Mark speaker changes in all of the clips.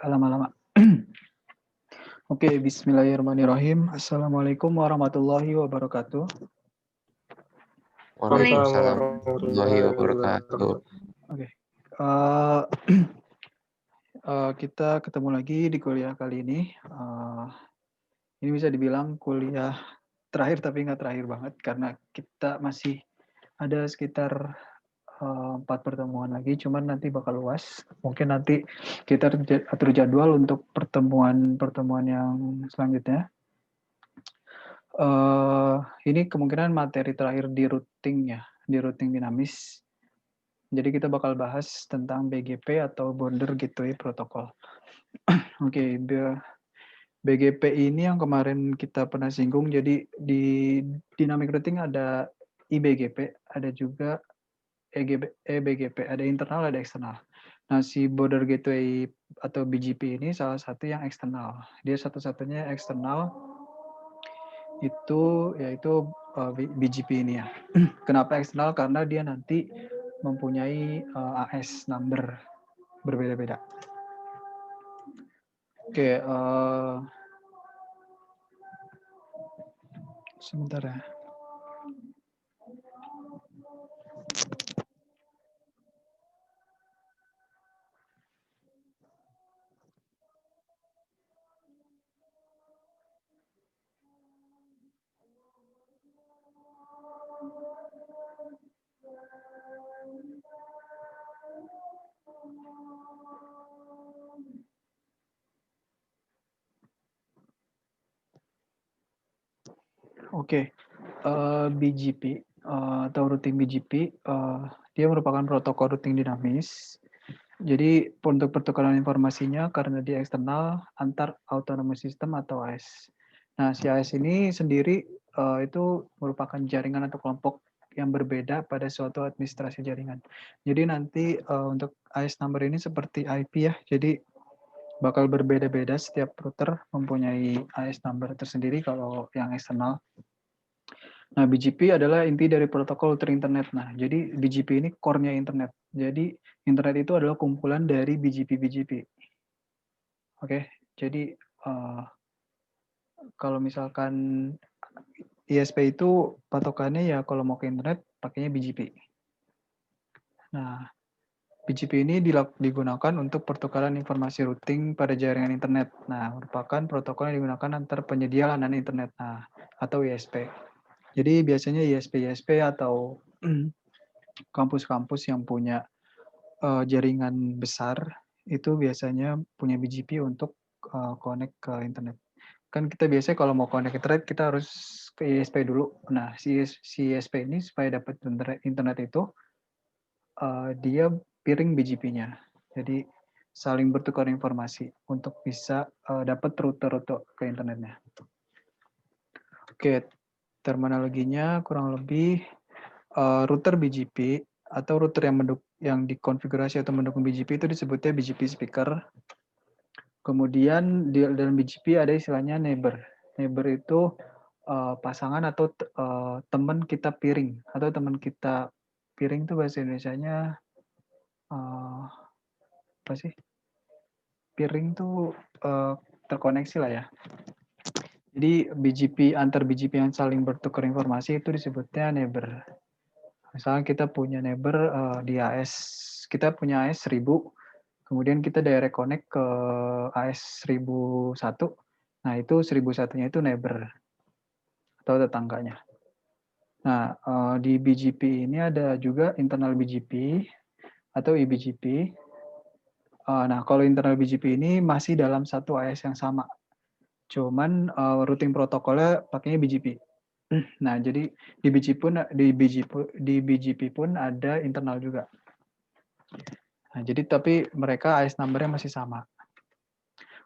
Speaker 1: lama-lama. Oke, bismillahirrahmanirrahim. Assalamualaikum warahmatullahi wabarakatuh.
Speaker 2: Waalaikumsalam
Speaker 3: Warahmatullahi
Speaker 2: warahmatullahi wabarakatuh.
Speaker 1: Oke, kita ketemu lagi di kuliah kali ini. Ini bisa dibilang kuliah terakhir, tapi nggak terakhir banget, karena kita masih ada sekitar 4 pertemuan lagi, cuman nanti bakal luas. Mungkin nanti kita atur jadwal untuk pertemuan-pertemuan yang selanjutnya. Ini kemungkinan materi terakhir di routing ya, di routing dinamis. Jadi kita bakal bahas tentang BGP atau Boundary Gateway Protocol. Oke, BGP ini yang kemarin kita pernah singgung. Jadi di dynamic routing ada IBGP, ada juga EBGP, ada internal, ada eksternal. Nah, si Border Gateway atau BGP ini salah satu yang eksternal. Dia satu-satunya eksternal yaitu BGP ini ya. Kenapa eksternal? Karena dia nanti mempunyai AS number berbeda-beda. Oke, sebentar ya. Oke, BGP atau routing BGP, dia merupakan protokol routing dinamis. Jadi untuk pertukaran informasinya karena dia eksternal antar autonomous system atau AS. Nah, si AS ini sendiri itu merupakan jaringan atau kelompok yang berbeda pada suatu administrasi jaringan. Jadi nanti untuk AS number ini seperti IP ya, jadi bakal berbeda-beda, setiap router mempunyai AS number tersendiri kalau yang eksternal. Nah, BGP adalah inti dari protokol router internet. Nah, jadi BGP ini core-nya internet. Jadi internet itu adalah kumpulan dari BGP. Oke, jadi kalau misalkan ISP itu patokannya ya kalau mau ke internet pakainya BGP. Nah, BGP ini digunakan untuk pertukaran informasi routing pada jaringan internet. Nah, merupakan protokol yang digunakan antar penyedia layanan internet, atau ISP. Jadi biasanya ISP atau kampus-kampus yang punya jaringan besar itu biasanya punya BGP untuk connect ke internet. Kan kita biasanya kalau mau connect ke internet kita harus ke ISP dulu. Nah, si ISP ini supaya dapat internet itu dia piring BGP-nya. Jadi saling bertukar informasi untuk bisa dapat rute-rute ke internetnya. Oke, terminologinya kurang lebih router BGP atau router yang dikonfigurasi atau mendukung BGP itu disebutnya BGP speaker. Kemudian di dalam BGP ada istilahnya neighbor. Neighbor itu pasangan atau teman kita piring, atau teman kita piring itu bahasa Indonesianya apa sih? Piring tuh terkoneksi lah ya. Jadi antar BGP yang saling bertukar informasi itu disebutnya neighbor. Misalnya kita punya neighbor di AS, kita punya AS 1000, kemudian kita direct connect ke AS 1001. Nah, itu 1001-nya itu neighbor atau tetangganya. Nah, di BGP ini ada juga internal BGP atau eBGP. Nah, kalau internal BGP ini masih dalam satu AS yang sama. Cuman routing protokolnya pakainya BGP. Nah, jadi di BGP pun ada internal juga. Nah, jadi tapi mereka AS number-nya masih sama.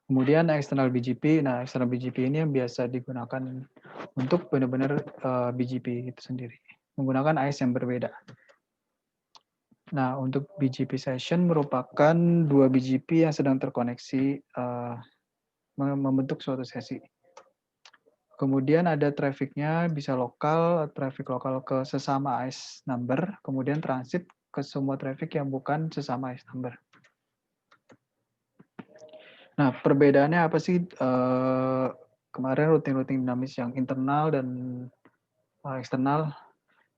Speaker 1: Kemudian external BGP. Nah, external BGP ini yang biasa digunakan untuk benar-benar BGP itu sendiri, menggunakan AS yang berbeda. Nah, untuk BGP session merupakan dua BGP yang sedang terkoneksi membentuk suatu sesi. Kemudian ada traffic-nya, bisa traffic lokal ke sesama AS number, kemudian transit ke semua traffic yang bukan sesama AS number. Nah, perbedaannya apa sih kemarin routing dinamis yang internal dan eksternal?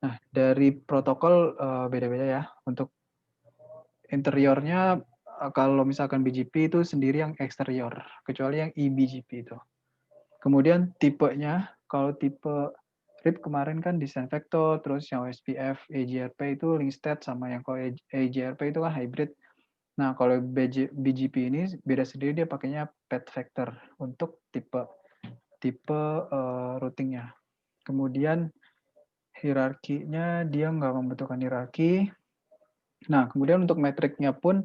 Speaker 1: Nah, dari protokol beda-beda ya. Untuk interiornya kalau misalkan BGP itu sendiri yang eksterior, kecuali yang eBGP itu. Kemudian tipenya, kalau tipe RIP kemarin kan desain vector, terus yang OSPF, EGRP itu link state, sama yang kalau EGRP itu kan hybrid. Nah, kalau BGP ini beda sendiri, dia pakainya path vector untuk tipe routingnya. Kemudian hierarkinya dia nggak membutuhkan hierarki. Nah, kemudian untuk metriknya pun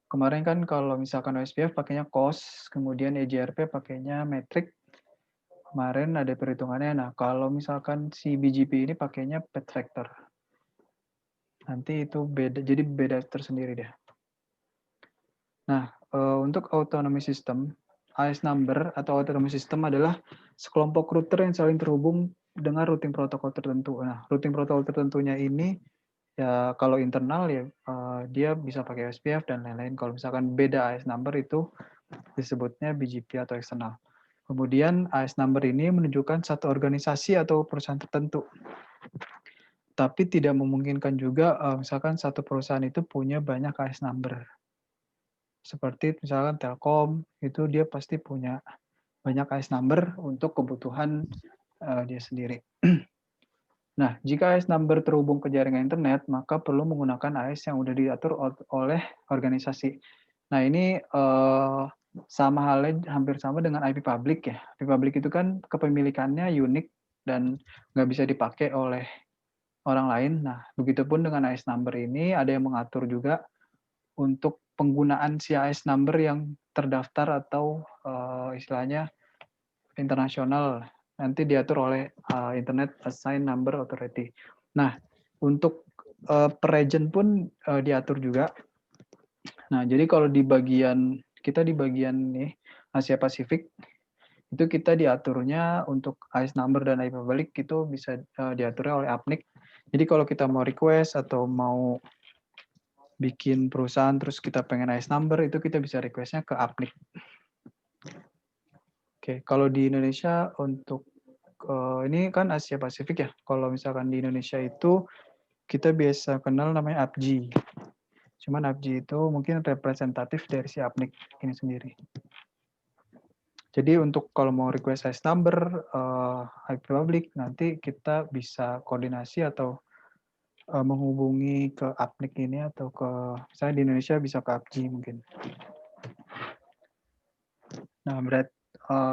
Speaker 1: kemarin kan kalau misalkan OSPF pakainya cost, kemudian EGRP pakainya metrik. Kemarin ada perhitungannya. Nah, kalau misalkan si BGP ini pakainya path vector. Nanti itu beda, jadi beda tersendiri deh. Nah, untuk autonomy system, AS number atau autonomy system adalah sekelompok router yang saling terhubung dengan routing protokol tertentu. Nah, routing protokol tertentunya ini ya kalau internal ya dia bisa pakai OSPF dan lain-lain. Kalau misalkan beda AS number itu disebutnya BGP atau eksternal. Kemudian AS number ini menunjukkan satu organisasi atau perusahaan tertentu. Tapi tidak memungkinkan juga misalkan satu perusahaan itu punya banyak AS number. Seperti misalkan Telkom, itu dia pasti punya banyak AS number untuk kebutuhan dia sendiri. Nah, jika AS number terhubung ke jaringan internet, maka perlu menggunakan AS yang sudah diatur oleh organisasi. Nah, ini sama halnya, hampir sama dengan IP public ya. IP public itu kan kepemilikannya unik dan nggak bisa dipakai oleh orang lain. Nah, begitupun dengan AS number ini, ada yang mengatur juga untuk penggunaan si AS number yang terdaftar atau istilahnya internasional, nanti diatur oleh Internet Assigned Number Authority. Nah, untuk per region pun diatur juga. Nah, jadi kalau di bagian nih Asia Pasifik itu kita diaturnya untuk AS number dan IP balik itu bisa diaturnya oleh APNIC. Jadi kalau kita mau request atau mau bikin perusahaan terus kita pengen AS number itu kita bisa requestnya ke APNIC. Oke, kalau di Indonesia untuk ini kan Asia Pasifik ya. Kalau misalkan di Indonesia itu kita biasa kenal namanya APJ. Cuman APJ itu mungkin representatif dari si APNIC ini sendiri. Jadi untuk kalau mau request size number, IP public, nanti kita bisa koordinasi atau menghubungi ke APNIC ini atau ke, misalnya di Indonesia bisa ke APJ mungkin. Nah,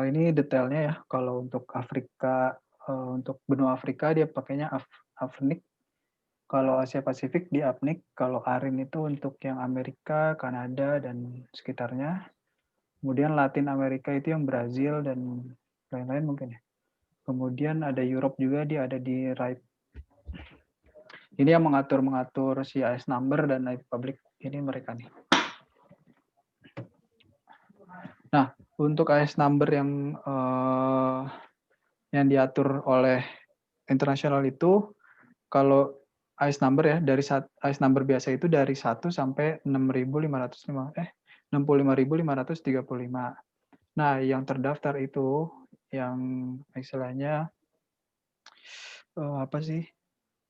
Speaker 1: ini detailnya ya. Kalau untuk Afrika, untuk benua Afrika dia pakainya AFNIC. Kalau Asia Pasifik di APNIC. Kalau ARIN itu untuk yang Amerika, Kanada, dan sekitarnya. Kemudian Latin Amerika itu yang Brazil dan lain-lain mungkin ya. Kemudian ada Europe juga, dia ada di RIPE. Ini yang mengatur si AS number dan IP public. Ini mereka nih. Nah, untuk AS number yang diatur oleh internasional itu, kalau AS number ya, dari AS number biasa itu dari 1 sampai 65.535. Nah, yang terdaftar itu yang istilahnya apa sih?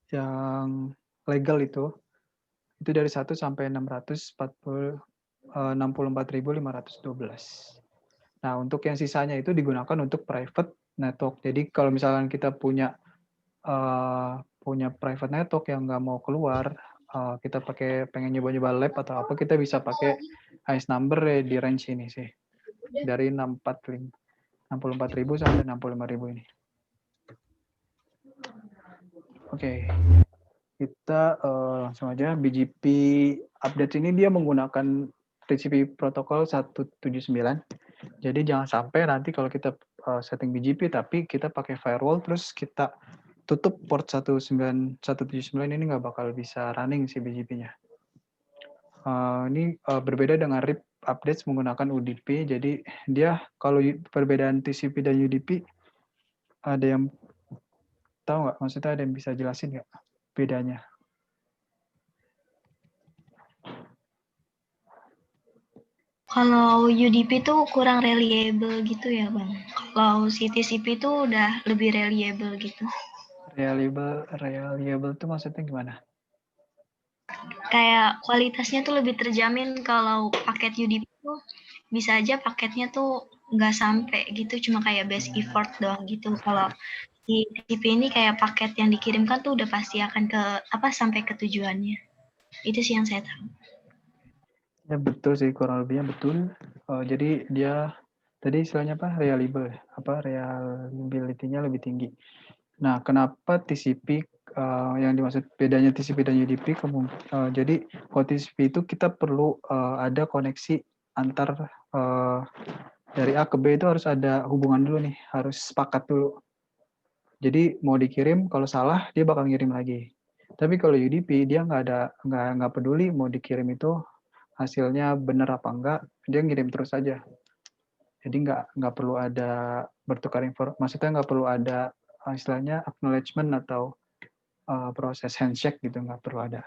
Speaker 1: Yang legal itu dari 1 sampai 64.512. Nah, untuk yang sisanya itu digunakan untuk private network. Jadi kalau misalkan kita punya private network yang nggak mau keluar, kita pengen nyoba-nyoba lab atau apa, kita bisa pakai AS number di range ini sih. Dari 64.000 sampai 65.000 ini. Oke. Kita langsung aja. BGP update ini dia menggunakan TCP protokol 179. Jadi jangan sampai nanti kalau kita setting BGP tapi kita pakai firewall terus kita tutup port 179 ini nggak bakal bisa running si BGP-nya. Ini berbeda dengan RIP updates menggunakan UDP. Jadi dia kalau perbedaan TCP dan UDP ada yang tahu nggak? Maksudnya ada yang bisa jelasin nggak bedanya?
Speaker 2: Kalau UDP tuh kurang reliable gitu ya Bang. Kalau si TCP tuh udah lebih reliable gitu.
Speaker 1: Reliable tuh maksudnya gimana?
Speaker 2: Kayak kualitasnya tuh lebih terjamin kalau paket UDP tuh bisa aja paketnya tuh nggak sampai gitu, cuma kayak best effort doang gitu. Kalau di TCP ini kayak paket yang dikirimkan tuh udah pasti akan ke sampai ke tujuannya. Itu sih yang saya tahu.
Speaker 1: Ya betul sih, kurang lebihnya betul. Jadi dia tadi istilahnya apa? Reliable, reliability-nya lebih tinggi. Nah, kenapa TCP yang dimaksud bedanya TCP dan UDP? Jadi kalau TCP itu kita perlu ada koneksi antar dari A ke B itu harus ada hubungan dulu nih, harus sepakat dulu. Jadi mau dikirim, kalau salah dia bakal ngirim lagi. Tapi kalau UDP dia nggak peduli mau dikirim itu hasilnya benar apa enggak, dia ngirim terus aja. Jadi nggak perlu ada bertukar informasi, maksudnya nggak perlu ada istilahnya acknowledgement atau proses handshake gitu, nggak perlu ada.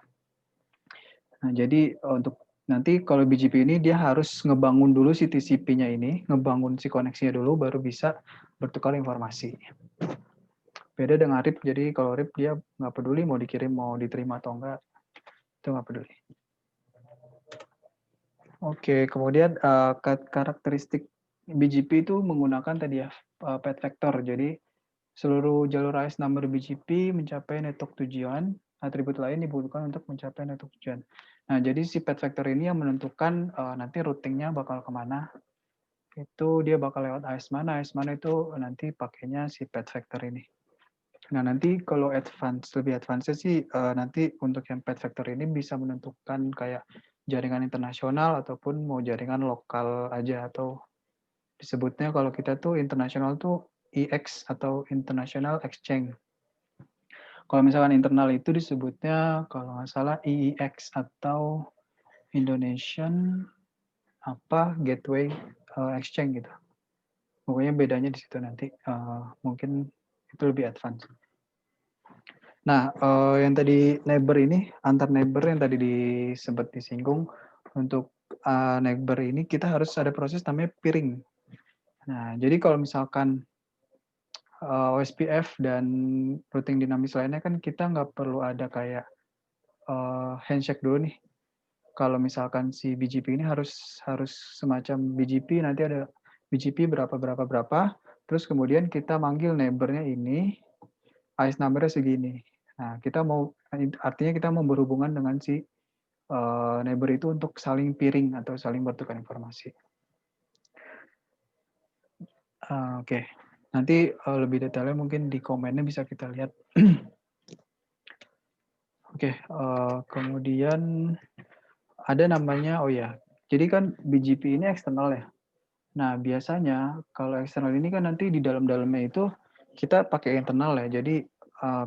Speaker 1: Nah, jadi untuk nanti kalau BGP ini dia harus ngebangun dulu si TCP-nya ini, ngebangun si koneksinya dulu, baru bisa bertukar informasi. Beda dengan RIP, jadi kalau RIP dia nggak peduli mau dikirim, mau diterima atau enggak, itu nggak peduli. Oke, kemudian karakteristik BGP itu menggunakan tadi ya path vector. Jadi seluruh jalur AES number BGP mencapai network tujuan. Atribut lain dibutuhkan untuk mencapai network tujuan. Nah, jadi si path vector ini yang menentukan nanti routingnya bakal kemana. Itu dia bakal lewat AES mana itu nanti pakainya si path vector ini. Nah, nanti kalau lebih advance sih nanti untuk yang path vector ini bisa menentukan kayak jaringan internasional ataupun mau jaringan lokal aja, atau disebutnya kalau kita tuh internasional tuh IX atau International Exchange. Kalau misalkan internal itu disebutnya kalau nggak salah IEX atau Indonesian Gateway Exchange gitu. Pokoknya bedanya di situ nanti mungkin itu lebih advance. Nah, yang tadi neighbor ini, antar neighbor yang tadi sempat disinggung, untuk neighbor ini kita harus ada proses namanya peering. Nah, jadi kalau misalkan OSPF dan routing dinamis lainnya kan kita nggak perlu ada kayak handshake dulu nih. Kalau misalkan si BGP ini harus semacam BGP, nanti ada BGP berapa, terus kemudian kita manggil neighbornya ini, IS number-nya segini. Nah, artinya kita mau berhubungan dengan si neighbor itu untuk saling peering atau saling bertukar informasi. Oke. Nanti lebih detailnya mungkin di komennya bisa kita lihat. Oke, kemudian ada namanya, jadi kan BGP ini eksternal ya. Nah, biasanya kalau eksternal ini kan nanti di dalam-dalamnya itu kita pakai internal ya. Jadi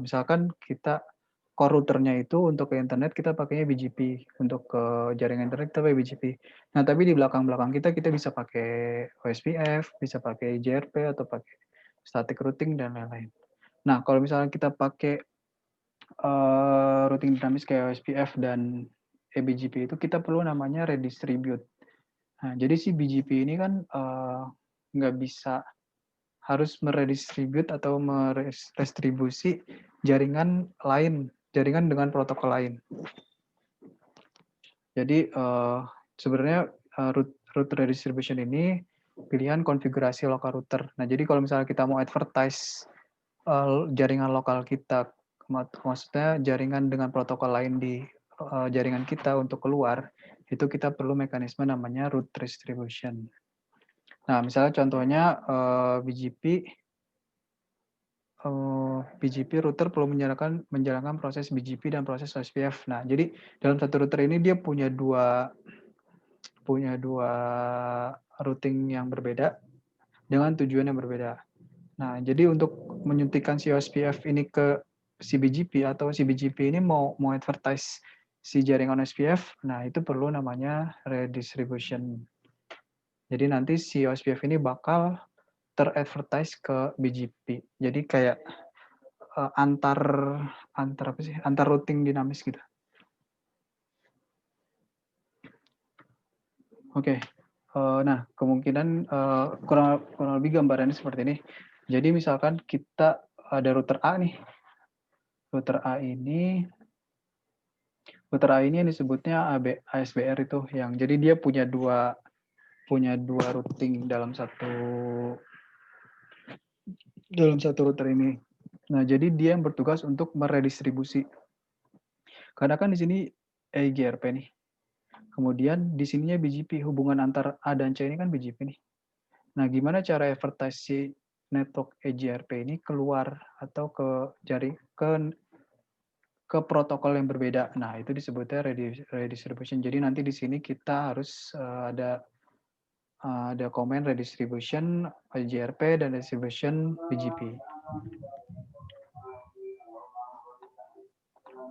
Speaker 1: misalkan kita core routernya itu untuk ke internet kita pakainya BGP, untuk ke jaringan internet kita pakai BGP. Nah, tapi di belakang-belakang kita bisa pakai OSPF, bisa pakai JRP atau pakai static routing dan lain-lain. Nah, kalau misalnya kita pakai routing dinamis kayak OSPF dan eBGP itu kita perlu namanya redistribute. Nah, jadi si BGP ini kan nggak bisa harus meredistribute atau merestribusi jaringan lain, jaringan dengan protokol lain. Jadi sebenarnya route redistribution ini pilihan konfigurasi local router. Nah, jadi kalau misalnya kita mau advertise jaringan lokal kita, maksudnya jaringan dengan protokol lain di jaringan kita untuk keluar, itu kita perlu mekanisme namanya route redistribution. Nah, misalnya contohnya BGP router perlu menjalankan proses BGP dan proses OSPF. Nah, jadi dalam satu router ini dia punya dua routing yang berbeda dengan tujuan yang berbeda. Nah, jadi untuk menyuntikkan si OSPF ini ke si BGP atau si BGP ini mau advertise si jaringan OSPF, nah itu perlu namanya redistribution. Jadi nanti si OSPF ini bakal teradvertise ke BGP. Jadi kayak antar routing dinamis gitu. Oke. Nah, kemungkinan kurang lebih gambarannya seperti ini. Jadi misalkan kita ada router A nih. Router A ini yang disebutnya ASBR itu yang jadi dia punya dua routing dalam satu router ini. Nah, jadi dia yang bertugas untuk meredistribusi. Karena kan di sini EIGRP nih. Kemudian di sininya BGP, hubungan antar A dan C ini kan BGP nih. Nah, gimana cara advertise si network EIGRP ini keluar atau ke protokol yang berbeda. Nah, itu disebutnya redistribution. Jadi nanti di sini kita harus ada komen redistribution EIGRP dan distribution BGP.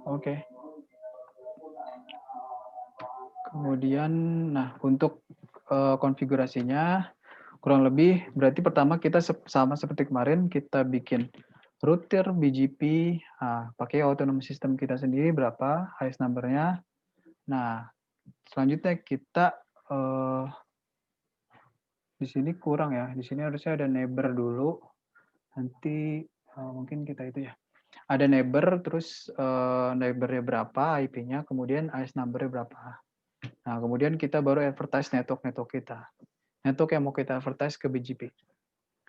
Speaker 1: Oke. Kemudian, nah untuk konfigurasinya kurang lebih berarti pertama kita sama seperti kemarin kita bikin router BGP, pakai autonomous system kita sendiri berapa highest number-nya. Nah, selanjutnya kita di sini kurang ya. Di sini harusnya ada neighbor dulu. Nanti mungkin kita itu ya. Ada neighbor, terus neighbor-nya berapa, IP-nya, kemudian IS number-nya berapa. Nah, kemudian kita baru advertise network kita. Network yang mau kita advertise ke BGP.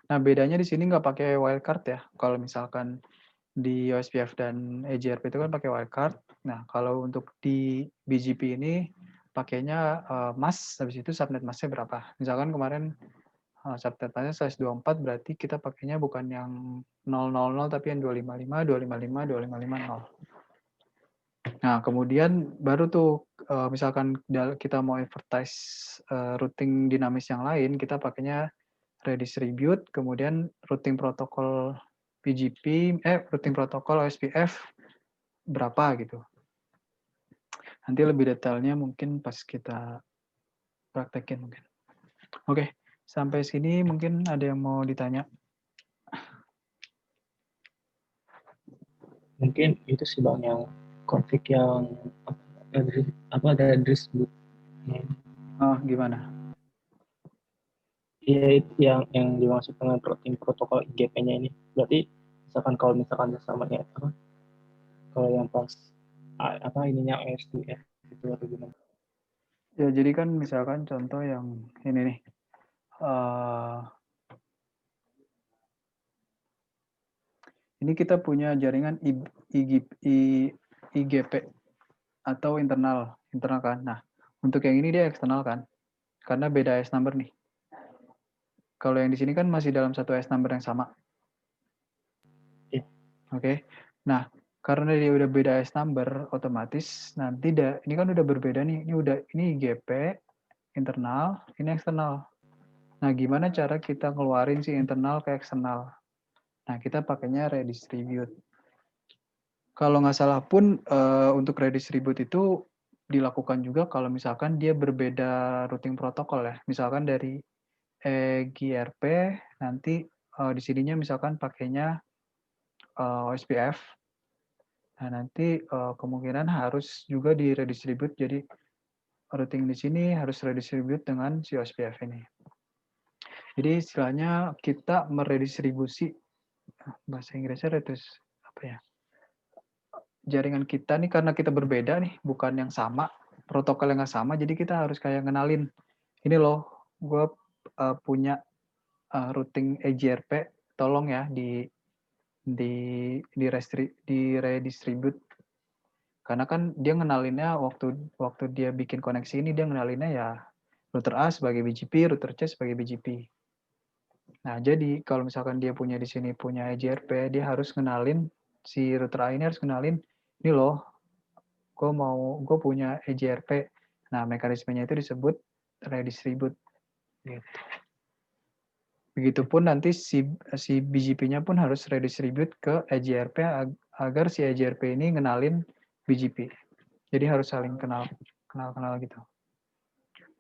Speaker 1: Nah, bedanya di sini nggak pakai wildcard ya. Kalau misalkan di OSPF dan EGRP itu kan pakai wildcard. Nah, kalau untuk di BGP ini pakainya mask, habis itu subnet masknya berapa. Misalkan kemarin subnet masknya 124, berarti kita pakainya bukan yang 000 tapi yang 255, 255, 2550. Nah, kemudian baru tuh misalkan kita mau advertise routing dinamis yang lain, kita pakainya redistribute, kemudian routing protokol BGP, routing protokol OSPF berapa gitu. Nanti lebih detailnya mungkin pas kita praktekin mungkin. Oke, sampai sini mungkin ada yang mau ditanya.
Speaker 3: Mungkin itu sih Bang yang konflik yang ada distribute.
Speaker 1: Oh, gimana?
Speaker 3: Iya, itu yang dimaksud dengan routing protokol IGP-nya ini. Berarti misalkan kalau sama ya kalau yang pas ininya OSPF itu atau gimana?
Speaker 1: Ya, jadi kan misalkan contoh yang ini nih. Ini kita punya jaringan IGP atau internal kan. Nah, untuk yang ini dia eksternal kan, karena beda IS number nih. Kalau yang di sini kan masih dalam satu IS number yang sama. Oke. Nah, karena dia udah beda IS number, otomatis nanti ini kan udah berbeda nih. Ini IGP internal, ini eksternal. Nah, gimana cara kita keluarin si internal ke eksternal? Nah, kita pakainya redistribute. Kalau nggak salah pun untuk redistribute itu dilakukan juga kalau misalkan dia berbeda routing protokol ya. Misalkan dari EGRP nanti di sininya misalkan pakainya OSPF. Nah, nanti kemungkinan harus juga diredistribute, jadi routing di sini harus redistribute dengan si OSPF ini. Jadi istilahnya kita meredistribusi, bahasa Inggrisnya jaringan kita nih karena kita berbeda nih, bukan yang sama, protokol yang nggak sama, jadi kita harus kayak ngenalin, ini loh, gue punya routing EGRP, tolong ya di redistribute. Karena kan dia ngenalinnya waktu dia bikin koneksi ini, dia ngenalinnya ya router A sebagai BGP, router C sebagai BGP. Nah, jadi kalau misalkan dia punya di sini punya EGRP, dia harus ngenalin si router A ini harus ngenalin, ini loh, gue punya EGRP. Nah, mekanismenya itu disebut redistribute. Gitu. Begitupun nanti si BGP-nya pun harus redistribute ke EGRP agar si EGRP ini ngenalin BGP. Jadi harus saling kenal gitu.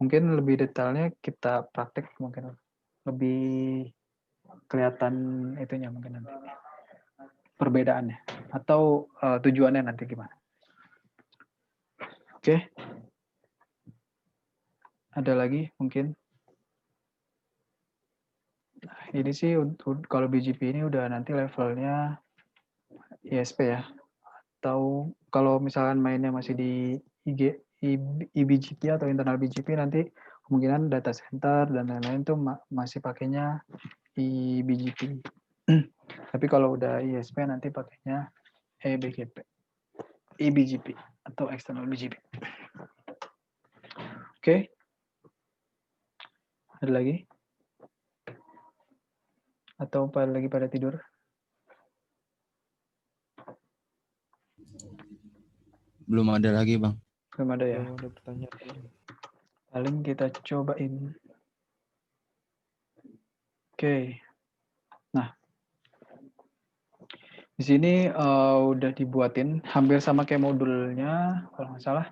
Speaker 1: Mungkin lebih detailnya kita praktek mungkin lebih kelihatan itunya mungkin nanti perbedaannya atau tujuannya nanti gimana. Oke. Ada lagi mungkin? ini sih kalau BGP ini udah nanti levelnya ISP ya. Atau kalau misalkan mainnya masih di eBGP atau internal BGP, nanti kemungkinan data center dan lain-lain tuh masih pakainya eBGP. Tapi kalau udah ISP nanti pakainya eBGP atau external BGP. Oke. Ada lagi? Atau lagi pada tidur?
Speaker 4: Belum ada lagi, Bang.
Speaker 1: Belum ada ya?
Speaker 3: Belum ada pertanyaan.
Speaker 1: Paling kita cobain. Oke. Nah, di sini udah dibuatin hampir sama kayak modulnya, kalau nggak salah.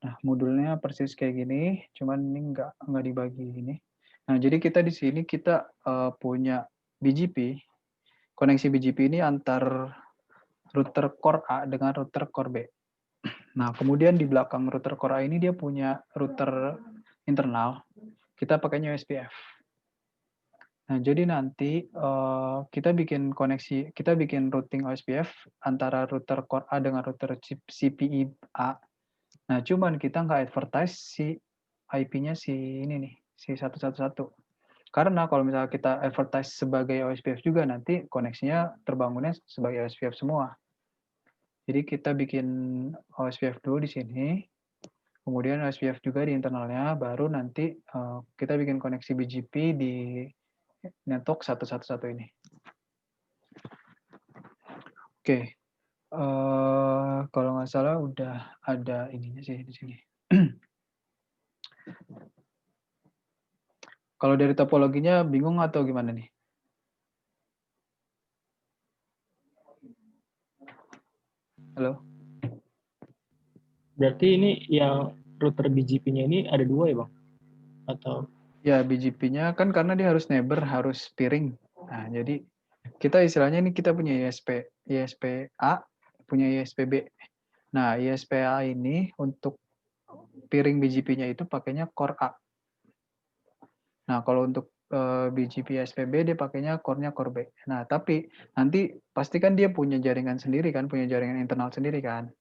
Speaker 1: Nah, modulnya persis kayak gini, cuman ini nggak dibagi ini. Nah, jadi kita di sini kita punya BGP, koneksi BGP ini antar router core A dengan router core B. Nah, kemudian di belakang router core A ini dia punya router internal, kita pakainya USPF. Nah, jadi nanti kita bikin koneksi, kita bikin routing OSPF antara router core A dengan router CPI A. Nah, cuman kita nggak advertise si IP-nya si ini nih, si 111. Karena kalau misalnya kita advertise sebagai OSPF juga, nanti koneksinya terbangunnya sebagai OSPF semua. Jadi kita bikin OSPF dulu di sini, kemudian OSPF juga di internalnya, baru nanti kita bikin koneksi BGP di network 111 ini. Oke, kalau nggak salah udah ada ininya sih di sini. Kalau dari topologinya bingung atau gimana nih? Halo?
Speaker 3: Berarti ini yang router BGP-nya ini ada 2 ya, Bang? Atau
Speaker 1: Ya, BGP-nya kan karena dia harus neighbor, harus peering. Nah, jadi kita istilahnya ini kita punya ISP A, punya ISP B. Nah, ISP A ini untuk peering BGP-nya itu pakainya core A. Nah, kalau untuk BGP SPB dia pakainya core-nya core B. Nah, tapi nanti pasti kan dia punya jaringan sendiri kan, punya jaringan internal sendiri kan.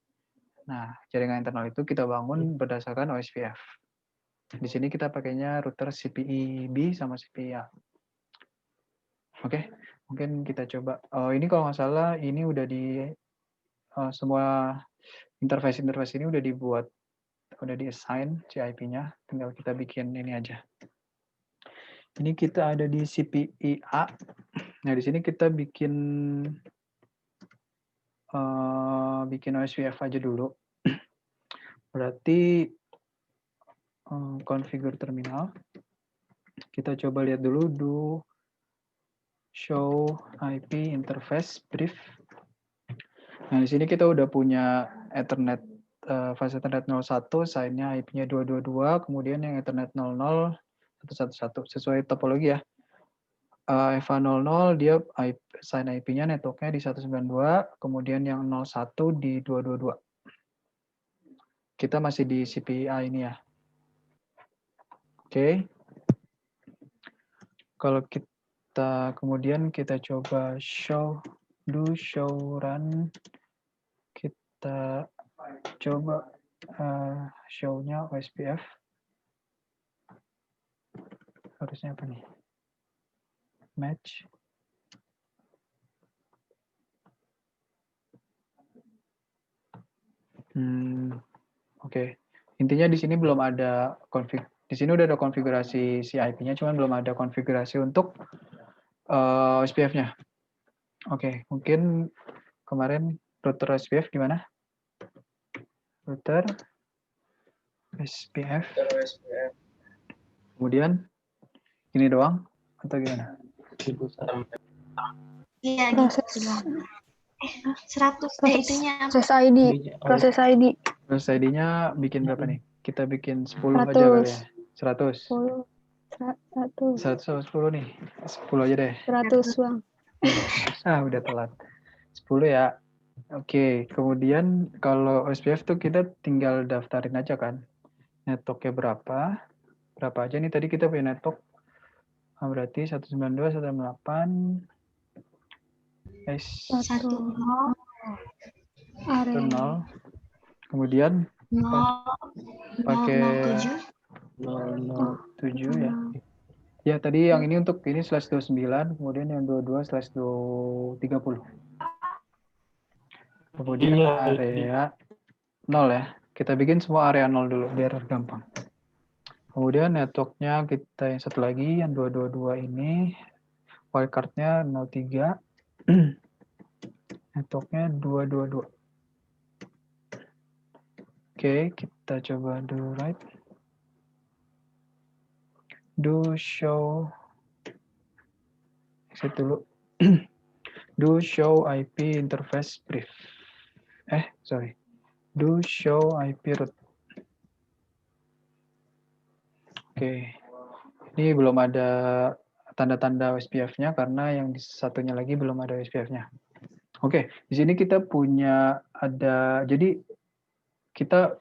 Speaker 1: Nah, jaringan internal itu kita bangun berdasarkan OSPF. Di sini kita pakainya router CPI B sama CPI A. Oke, mungkin kita coba. Ini kalau nggak salah ini udah di semua interface ini udah dibuat, udah di-assign si IP-nya. Tinggal kita bikin ini aja. Ini kita ada di CPI A. Nah, di sini kita bikin OSPF aja dulu. Berarti configure terminal. Kita coba lihat dulu do show IP interface brief. Nah, di sini kita udah punya Ethernet fase Ethernet 01, sign-nya IP-nya 222, kemudian yang Ethernet 00 111 sesuai topologi ya. EVA 00 dia sign IP-nya network-nya di 192, kemudian yang 01 di 222. Kita masih di CPI ini ya. Oke. Kalau kita kemudian kita coba do show run, kita coba show-nya OSPF. Harusnya apa nih? Match. Oke. Intinya di sini belum ada config. Di sini udah ada konfigurasi si IP-nya, cuman belum ada konfigurasi untuk OSPF-nya. Oke, mungkin kemarin router OSPF gimana? Router OSPF. Kemudian ini doang atau gimana?
Speaker 2: Iya, gitu doang. 100 itunya apa?
Speaker 5: Proses ID.
Speaker 1: Proses ID-nya bikin berapa nih? Kita bikin 10 aja kali ya. 100. 110 nih. 10 aja deh.
Speaker 5: 100, Bang.
Speaker 1: Udah telat. 10 ya. Oke, kemudian kalau OSPF tuh kita tinggal daftarin aja kan. Networknya berapa aja nih tadi kita punya network Berarti 192.168
Speaker 2: Satu nol
Speaker 1: 0. Kemudian pakai
Speaker 2: 007
Speaker 1: 007 ya. Ya, tadi yang ini untuk ini /29, kemudian yang 22/230. Kemudian
Speaker 3: Iya,
Speaker 1: area 0 ya. Kita bikin semua area 0 dulu biar gampang. Kemudian networknya kita yang satu lagi, yang 222 ini, wildcard-nya 03, networknya 222. Oke, kita coba do right. Do show, exit dulu. Do show IP interface brief. Sorry. Do show IP route. Oke. Ini belum ada tanda-tanda OSPF-nya karena yang satunya lagi belum ada OSPF-nya. Oke, di sini kita punya jadi kita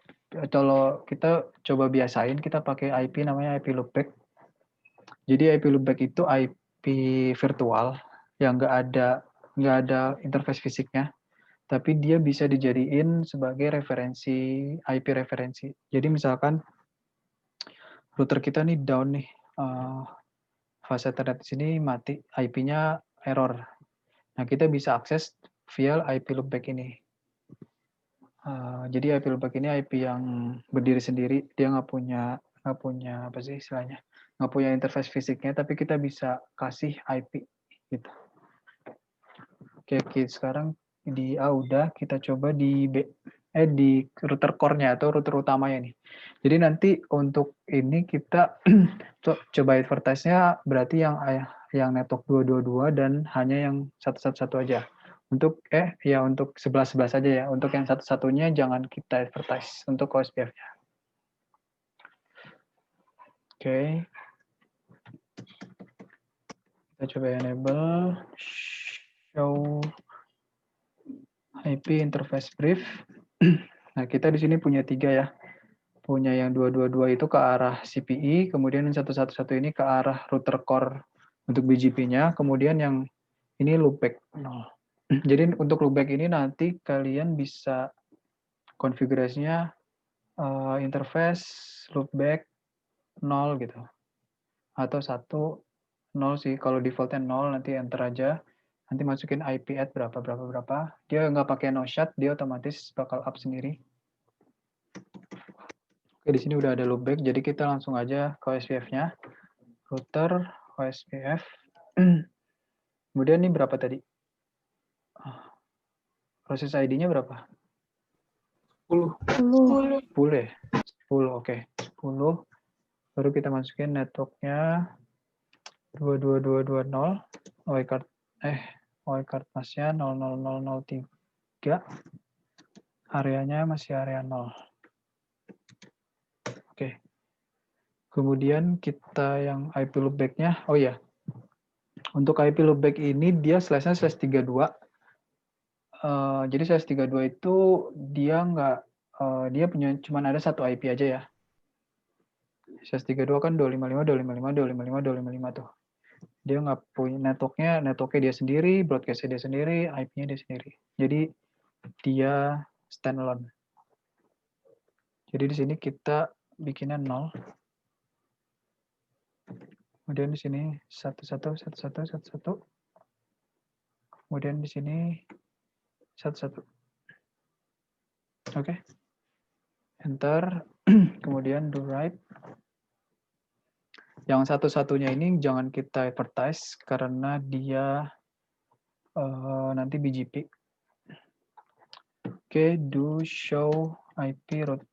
Speaker 1: kalau kita coba biasain kita pakai IP namanya IP loopback. Jadi IP loopback itu IP virtual yang nggak ada interface fisiknya, tapi dia bisa dijadiin sebagai referensi IP referensi. Jadi misalkan router kita nih down nih, fase Ethernet di sini mati, IP-nya error. Nah, kita bisa akses via IP loopback ini. Jadi IP loopback ini IP yang berdiri sendiri, dia nggak punya apa sih istilahnya, nggak punya interface fisiknya, tapi kita bisa kasih IP gitu. Oke, sekarang di A udah, kita coba di B, di router core-nya atau router utamanya nih. Jadi nanti untuk ini kita coba advertise-nya berarti yang network 222 dan hanya yang 111 aja. Untuk untuk 11 aja ya. Untuk yang satu-satunya jangan kita advertise untuk OSPF-nya. Oke. Kita coba enable show IP interface brief. Nah, kita di sini punya 3 ya. Punya yang 222 itu ke arah CPE, kemudian yang 111 ini ke arah router core untuk BGP-nya, kemudian yang ini loopback 0. Jadi untuk loopback ini nanti kalian bisa konfigurasinya interface loopback 0 gitu. Atau 1, 0 sih. Kalau defaultnya 0 nanti enter aja. Nanti masukin IP add berapa. Dia nggak pakai no shut, dia otomatis bakal up sendiri. Oke, di sini udah ada loopback, jadi kita langsung aja ke OSPF-nya. Router, OSPF. Kemudian ini berapa tadi? Proses ID-nya berapa?
Speaker 3: 10.
Speaker 1: 10 ya? 10, oke. 10. Baru kita masukin network-nya 22220. Wildcard masnya 00003. Areanya masih area 0. Oke. Kemudian kita yang IP loopback-nya, oh ya. Untuk IP loopback ini dia slash-nya /32. Jadi /32 itu dia nggak, dia punya cuman ada satu IP aja ya. /32 kan 255 tuh. Dia nggak punya networknya dia sendiri, broadcast-nya dia sendiri, IP-nya dia sendiri. Jadi dia standalone. Jadi di sini kita bikinnya 0. Kemudian di sini 11. Kemudian di sini 11. Oke. Enter. Kemudian do right. Yang satu-satunya ini jangan kita advertise karena dia nanti BGP. Oke, do show IP route.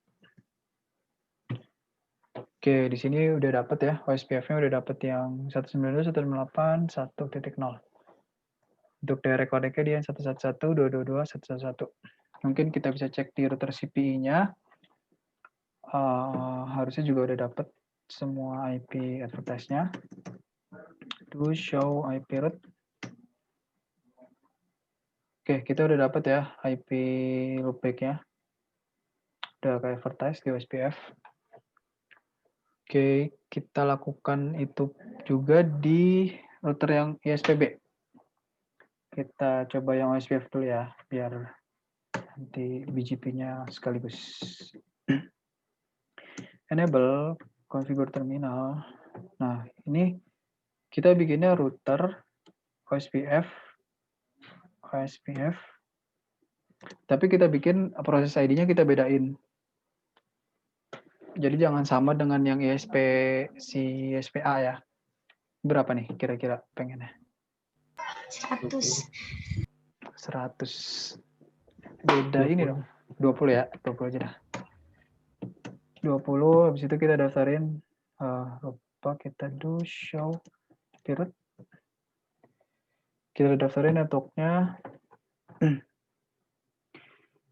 Speaker 1: Oke, di sini udah dapet ya, OSPF-nya udah dapet yang 192.168.1.0. Untuk direct connect-nya dia yang 111.222.111. Mungkin kita bisa cek di router CPE-nya. Harusnya juga udah dapet semua IP advertise-nya. Do show IP route. Oke, kita udah dapet ya IP loopback-nya. Udah kayak advertise di OSPF. Oke, kita lakukan itu juga di router yang ISPB. Kita coba yang OSPF dulu ya, biar nanti BGP-nya sekaligus. Enable configure terminal. Nah, ini kita bikinnya router OSPF, tapi kita bikin proses ID-nya kita bedain. Jadi jangan sama dengan yang ISP si ISPA ya. Berapa nih kira-kira pengennya?
Speaker 2: 100.
Speaker 1: 100. Beda ini dong. 20 ya, 20 aja dah. 20, habis itu kita daftarin lupa kita do show root. Kita daftarin networknya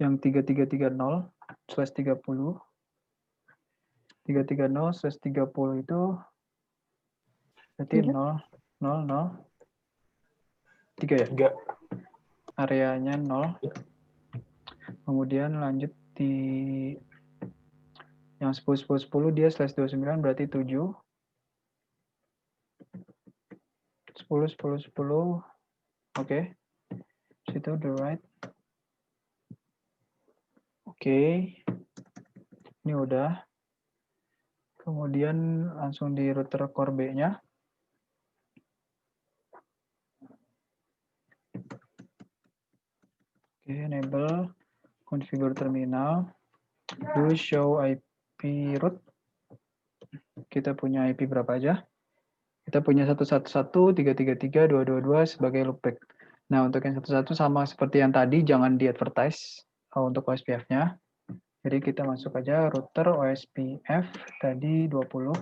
Speaker 1: yang 3330/30. 330/30 itu berarti 0,0,0,3 ya?
Speaker 3: 3.
Speaker 1: Areanya 0. Kemudian lanjut di yang 10/10/10 dia /29 berarti 7. 10/10/10. Oke. Situ the right. Oke. Ini udah. Kemudian langsung di router core B-nya. Oke, enable configure terminal. Do show IP root. Kita punya IP berapa aja? Kita punya 111.333.222 sebagai loopback. Nah, untuk yang 11 sama seperti yang tadi, jangan di advertise untuk OSPF-nya. Jadi kita masuk aja router OSPF tadi 20.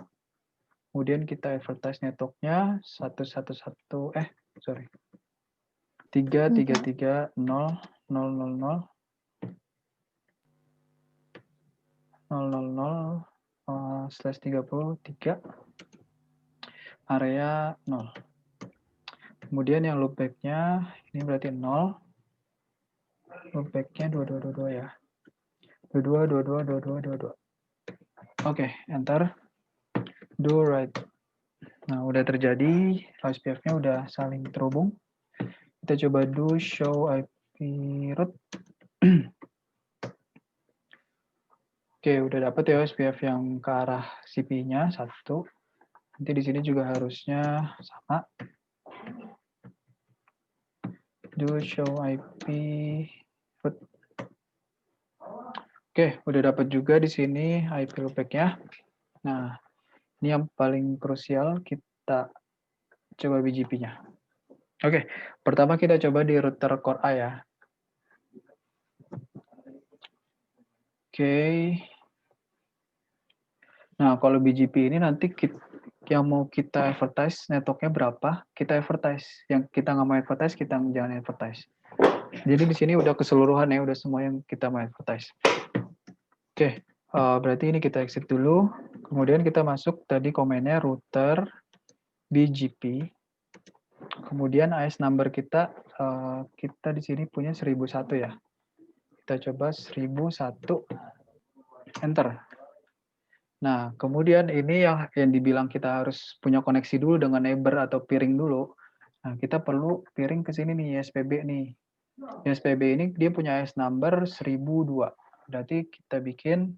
Speaker 1: Kemudian kita advertise network-nya 333.0.0.0.0/33 area 0. Kemudian yang loopback-nya ini berarti 0. Loopback-nya 2222 ya. 22. Oke, enter. Do right. Nah, udah terjadi. OSPF-nya udah saling terhubung. Kita coba do show IP root. Oke, udah dapet ya OSPF yang ke arah CP-nya 1. Nanti di sini juga harusnya sama. Do show IP root. Oke, udah dapat juga di sini IP loopback-nya. Nah, ini yang paling krusial, kita coba BGP-nya. Oke, pertama kita coba di router core A ya. Oke. Nah, kalau BGP ini nanti yang mau kita advertise networknya berapa, kita advertise. Yang kita nggak mau advertise, kita jangan advertise. Jadi di sini udah keseluruhan ya, udah semua yang kita mau advertise. Oke, berarti ini kita exit dulu. Kemudian kita masuk tadi komennya router BGP. Kemudian AS number kita di sini punya 1001 ya. Kita coba 1001, enter. Nah, kemudian ini yang dibilang kita harus punya koneksi dulu dengan neighbor atau peering dulu. Nah, kita perlu peering ke sini nih, ISPB nih. ISPB ini dia punya AS number 1002. Berarti kita bikin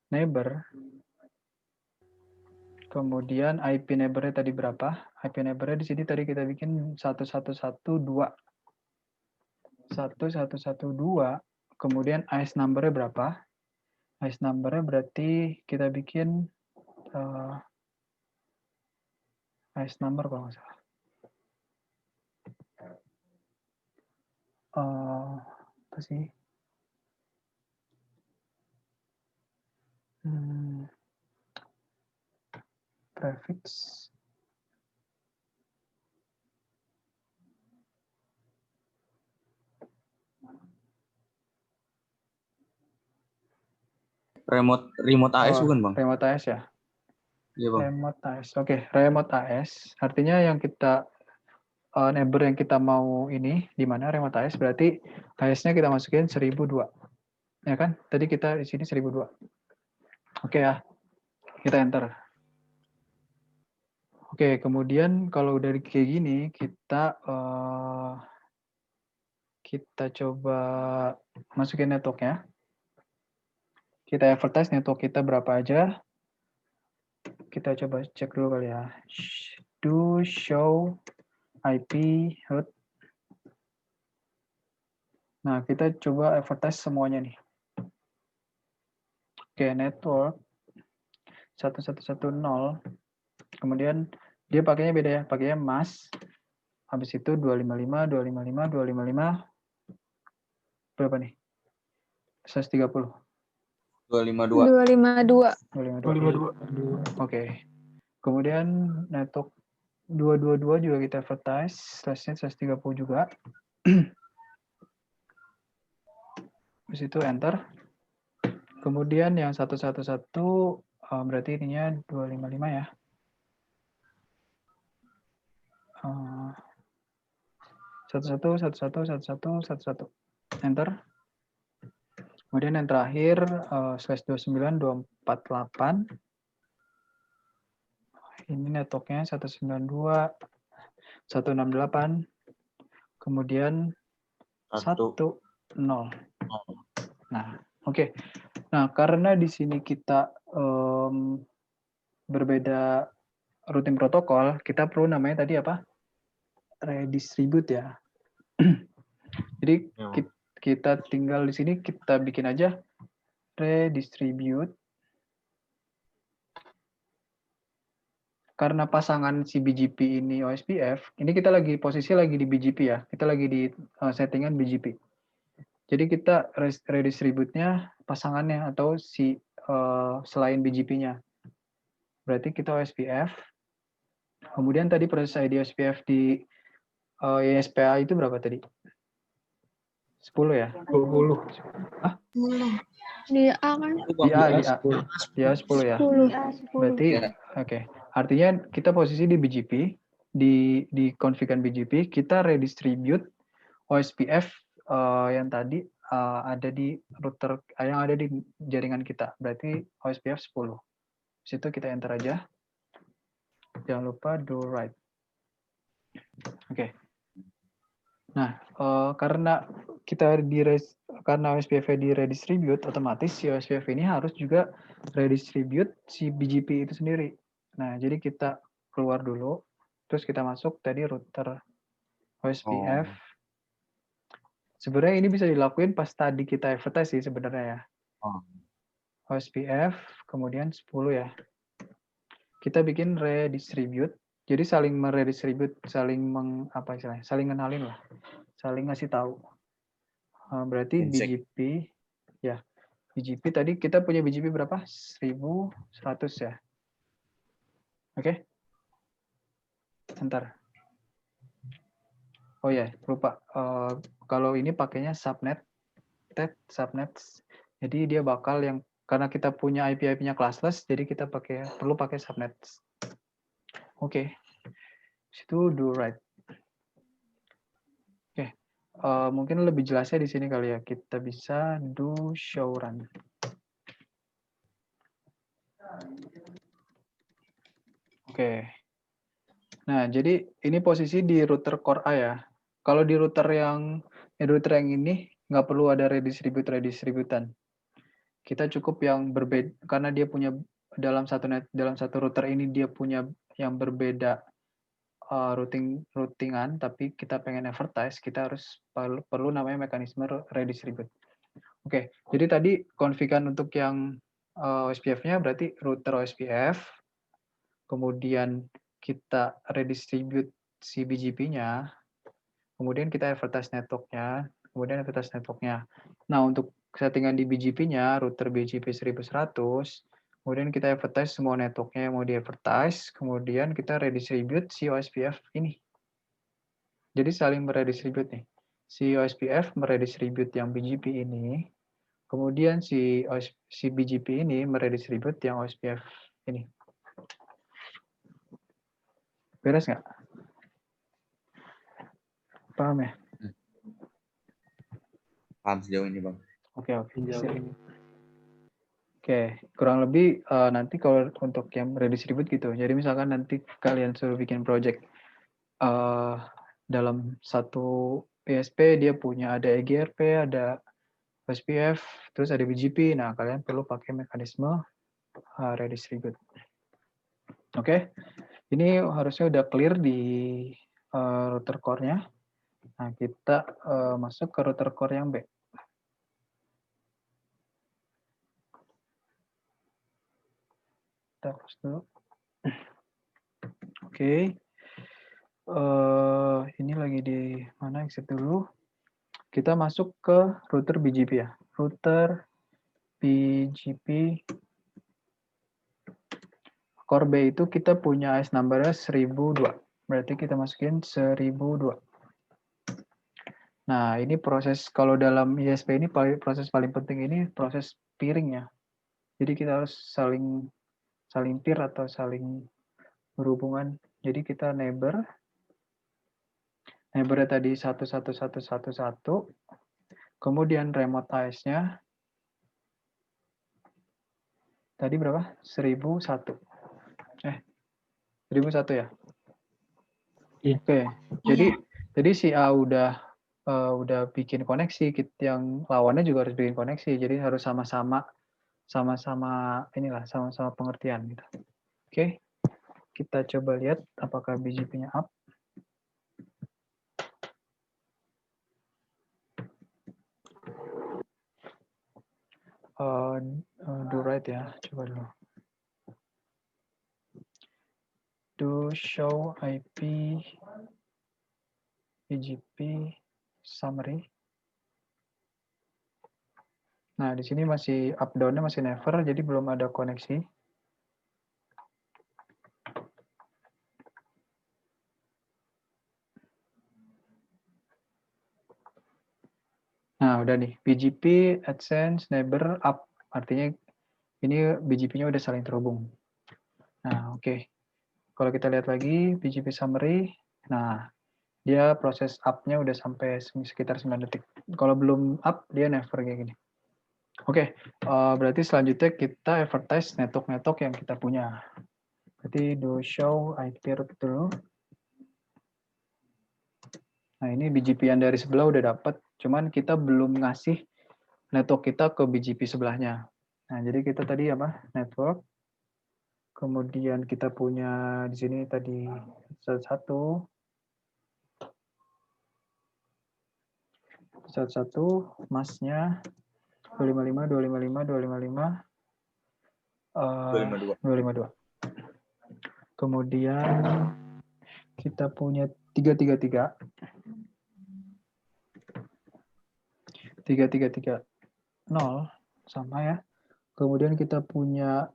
Speaker 1: neighbor. Kemudian IP neighbor-nya tadi berapa? IP neighbor-nya di sini tadi kita bikin 1112. 1112. Kemudian AS number-nya berapa? AS number-nya berarti kita bikin AS number kalau nggak salah. Apa sih? Prefix.
Speaker 4: Remote AS bukan, Bang?
Speaker 1: Remote AS ya?
Speaker 4: Iya, Bang.
Speaker 1: Remote AS. Oke, remote AS. Artinya yang kita neighbor yang kita mau ini di mana remote AS, berarti AS-nya kita masukin 1002. Ya kan? Tadi kita di sini 1002. Oke ya, kita enter. Oke, kemudian kalau udah kayak gini, kita coba masukin network-nya. Kita advertise network kita berapa aja. Kita coba cek dulu kali ya. Do show IP route. Nah, kita coba advertise semuanya nih. Oke, network 1110. Kemudian dia pakainya beda ya, pakainya mas. Habis itu 255, 255, 255. Berapa nih? 130.
Speaker 4: 252.
Speaker 5: 252.
Speaker 1: 252. Oke. Kemudian network 222 juga kita advertise, slash-nya 130 juga. Habis itu enter. Kemudian yang 111 berarti ininya 255 ya. 11111111. Enter. Kemudian yang terakhir slash 29 248. Ini networknya 192 168. Kemudian 10. Nah, oke. Nah, karena di sini kita berbeda routing protokol, kita perlu namanya tadi apa? Redistribute ya. Jadi kita tinggal di sini kita bikin aja redistribute. Karena pasangan si BGP ini OSPF, ini kita lagi posisi lagi di BGP ya. Kita lagi di settingan BGP. Jadi kita redistribute-nya pasangannya atau si selain BGP-nya. Berarti kita OSPF. Kemudian tadi proses ID OSPF di YSPA itu berapa tadi? 10 ya? 20. Hah?
Speaker 5: Di A kan?
Speaker 1: Di A. Di A 10 ya?
Speaker 5: 10.
Speaker 1: Berarti, oke. Artinya kita posisi di BGP, di config-an BGP, kita redistribute OSPF yang tadi ada di router, yang ada di jaringan kita. Berarti OSPF 10. Di situ kita enter aja. Jangan lupa do write. Oke. Nah, karena karena OSPF di redistribute, otomatis si OSPF ini harus juga redistribute si BGP itu sendiri. Nah, jadi kita keluar dulu, terus kita masuk tadi router OSPF. Sebenarnya ini bisa dilakuin pas tadi kita advertise sih sebenarnya ya. OSPF, kemudian 10 ya. Kita bikin redistribute. Jadi saling meredistribute, saling saling kenalin lah. Saling ngasih tahu. Berarti BGP, ya. BGP tadi kita punya BGP berapa? 1100 ya. Oke. Ntar. Oh ya, lupa. Kalau ini pakainya subnet. Subnet. Jadi dia bakal yang karena kita punya IP-IP-nya classless, jadi kita perlu pakai subnet. Oke. Situ do write. Oke. Mungkin lebih jelasnya di sini kali ya. Kita bisa do show run. Oke. Nah, jadi ini posisi di router core A ya. Kalau di router yang ini nggak perlu ada redistributan. Kita cukup yang berbeda karena dia punya dalam satu router ini dia punya yang berbeda routingan, tapi kita pengen advertise, kita harus perlu namanya mekanisme redistribute. Oke, jadi tadi konfigan untuk yang OSPF-nya berarti router OSPF, kemudian kita redistribute si BGP-nya, kemudian kita advertise network-nya, kemudian advertise network-nya. Nah, untuk settingan di BGP-nya, router BGP 1100, kemudian kita advertise semua network-nya yang mau di-advertise, kemudian kita redistribute si OSPF ini. Jadi saling meredistribute nih. Si OSPF meredistribute yang BGP ini, kemudian si BGP ini meredistribute yang OSPF ini. Beres nggak? Paham ya?
Speaker 4: Paham sejauh ini, Bang.
Speaker 1: Oke. Oke, kurang lebih nanti kalau untuk yang redistribute gitu. Jadi misalkan nanti kalian suruh bikin project dalam satu PSP dia punya ada EGRP, ada OSPF, terus ada BGP. Nah, kalian perlu pakai mekanisme redistribute. Oke, ini harusnya udah clear di router core-nya. Nah, kita masuk ke router core yang B. Kita close dulu. Oke. Ini lagi di mana, exit dulu. Kita masuk ke router BGP ya. Router BGP core B itu kita punya IS number-nya 1002. Berarti kita masukin 1002. Nah, ini proses kalau dalam ISP ini proses paling penting ini proses peering ya. Jadi kita harus saling peer atau saling berhubungan. Jadi kita neighbor-nya tadi 11111, kemudian remote IS-nya tadi berapa? 1001. 1001 ya?
Speaker 3: Iya.
Speaker 1: Oke. Jadi si A udah bikin koneksi, yang lawannya juga harus bikin koneksi. Jadi harus sama-sama pengertian gitu. Oke. Kita coba lihat apakah BGP-nya up. Do right ya, coba dulu. Do show IP BGP summary. Nah, di sini masih up down-nya masih never, jadi belum ada koneksi. Nah, udah nih, BGP, AdSense, neighbor, up. Artinya ini BGP-nya udah saling terhubung. Nah, oke. Kalau kita lihat lagi, BGP summary, nah, dia proses up-nya udah sampai sekitar 9 detik. Kalau belum up, dia never kayak gini. Oke, berarti selanjutnya kita advertise network yang kita punya. Berarti do show IP route dulu. Nah, ini BGP yang dari sebelah udah dapat, cuman kita belum ngasih network kita ke BGP sebelahnya. Nah, jadi kita tadi apa? Network. Kemudian kita punya di sini tadi satu masnya 255. 252. Kemudian kita punya 333. 3330 sama ya. Kemudian kita punya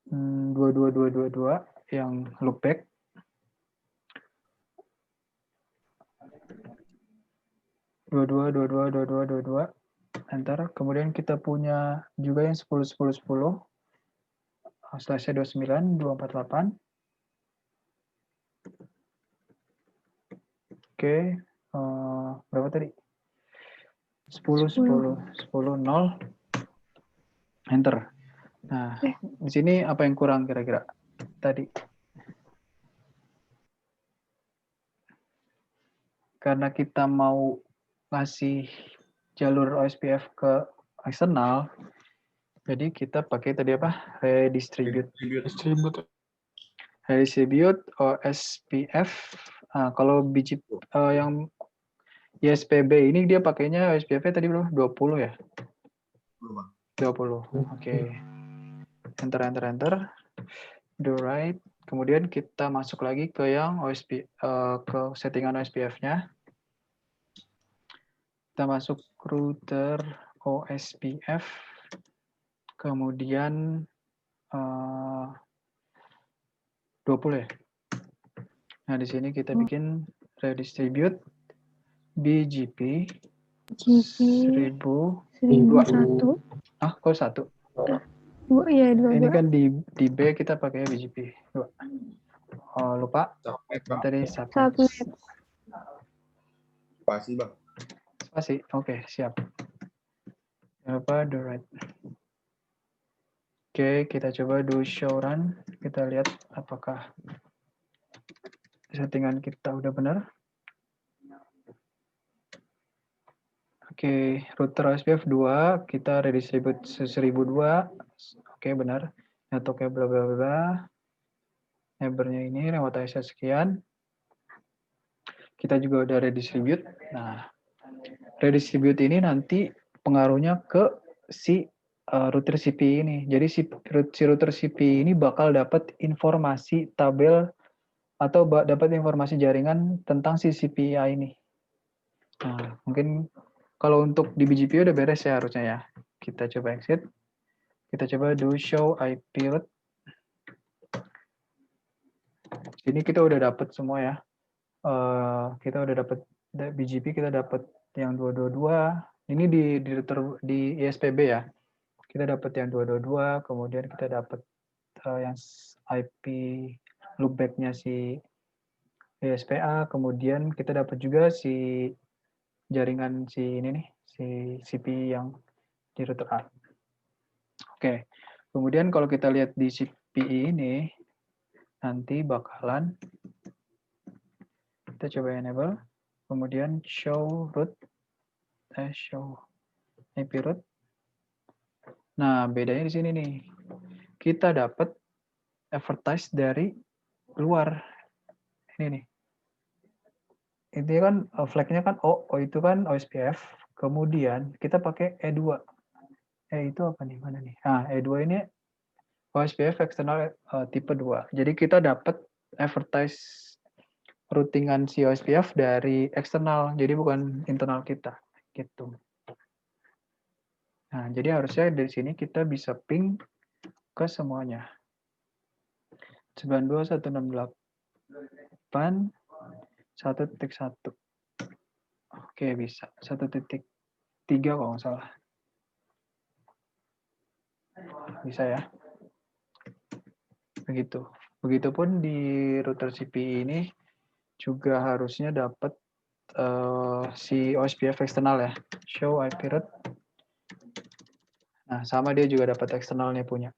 Speaker 1: 22222 yang loopback. dua enter. Kemudian kita punya juga yang 10 slash 29248. Oke, berapa tadi? 10 enter. Nah, di sini apa yang kurang kira-kira tadi? Karena kita mau ngasih jalur OSPF ke eksternal, jadi kita pakai tadi apa? Redistribute OSPF. Nah, kalau BGP yang ISPB ini dia pakainya OSPF-nya tadi berapa? 20 ya? 20. Oke. Enter. Do right. Kemudian kita masuk lagi ke yang OSP ke settingan OSPF-nya. Kita masuk router OSPF. Kemudian 20 ya. Nah, di sini kita bikin redistribute BGP 1001. Ah, kok 1?
Speaker 5: 2 ya, 2.
Speaker 1: Ini kan di B kita pakai BGP 2. Oh, lupa. Tadi 1.
Speaker 4: Spasi, Bang.
Speaker 1: Spasi. Oke, siap. Jangan lupa do right. Oke, kita coba do show run. Kita lihat apakah settingan kita udah benar. Oke, router OSPF 2, kita redistribute 1002. Oke, benar. Networknya bla bla bla. Neighbor-nya ini lewat access sekian. Kita juga udah redistribute. Nah, redistribute ini nanti pengaruhnya ke si router CP ini. Jadi si router CP ini bakal dapat informasi tabel atau dapat informasi jaringan tentang si CPI ini. Nah, mungkin kalau untuk di BGP udah beres ya harusnya ya. Kita coba exit. Kita coba do show IP route. Sini kita udah dapat semua ya. Kita udah dapat BGP, kita dapat yang 222. Ini di router di ISPB ya. Kita dapat yang 222, kemudian kita dapat yang IP loopback-nya si ISPA, kemudian kita dapat juga si jaringan si ini nih, si CP yang di router A. Oke, kemudian kalau kita lihat di CPI ini, nanti bakalan kita coba enable, kemudian show route, show IP route. Nah, bedanya di sini nih, kita dapat advertise dari luar. Ini nih. Ini kan flag-nya kan O itu kan OSPF, kemudian kita pakai E2. Itu apa nih? Mana nih? Nah, E2 ini OSPF eksternal tipe 2. Jadi kita dapat advertise routingan si OSPF dari eksternal, jadi bukan internal kita. Gitu. Nah, jadi harusnya dari sini kita bisa ping ke semuanya. 92.168 1.1. Oke, bisa. 1.3 kalau nggak salah. Bisa ya. Begitu. Begitupun di router CPI ini juga harusnya dapat si OSPF eksternal ya. Show IP route. Nah, sama dia juga dapat eksternalnya punya.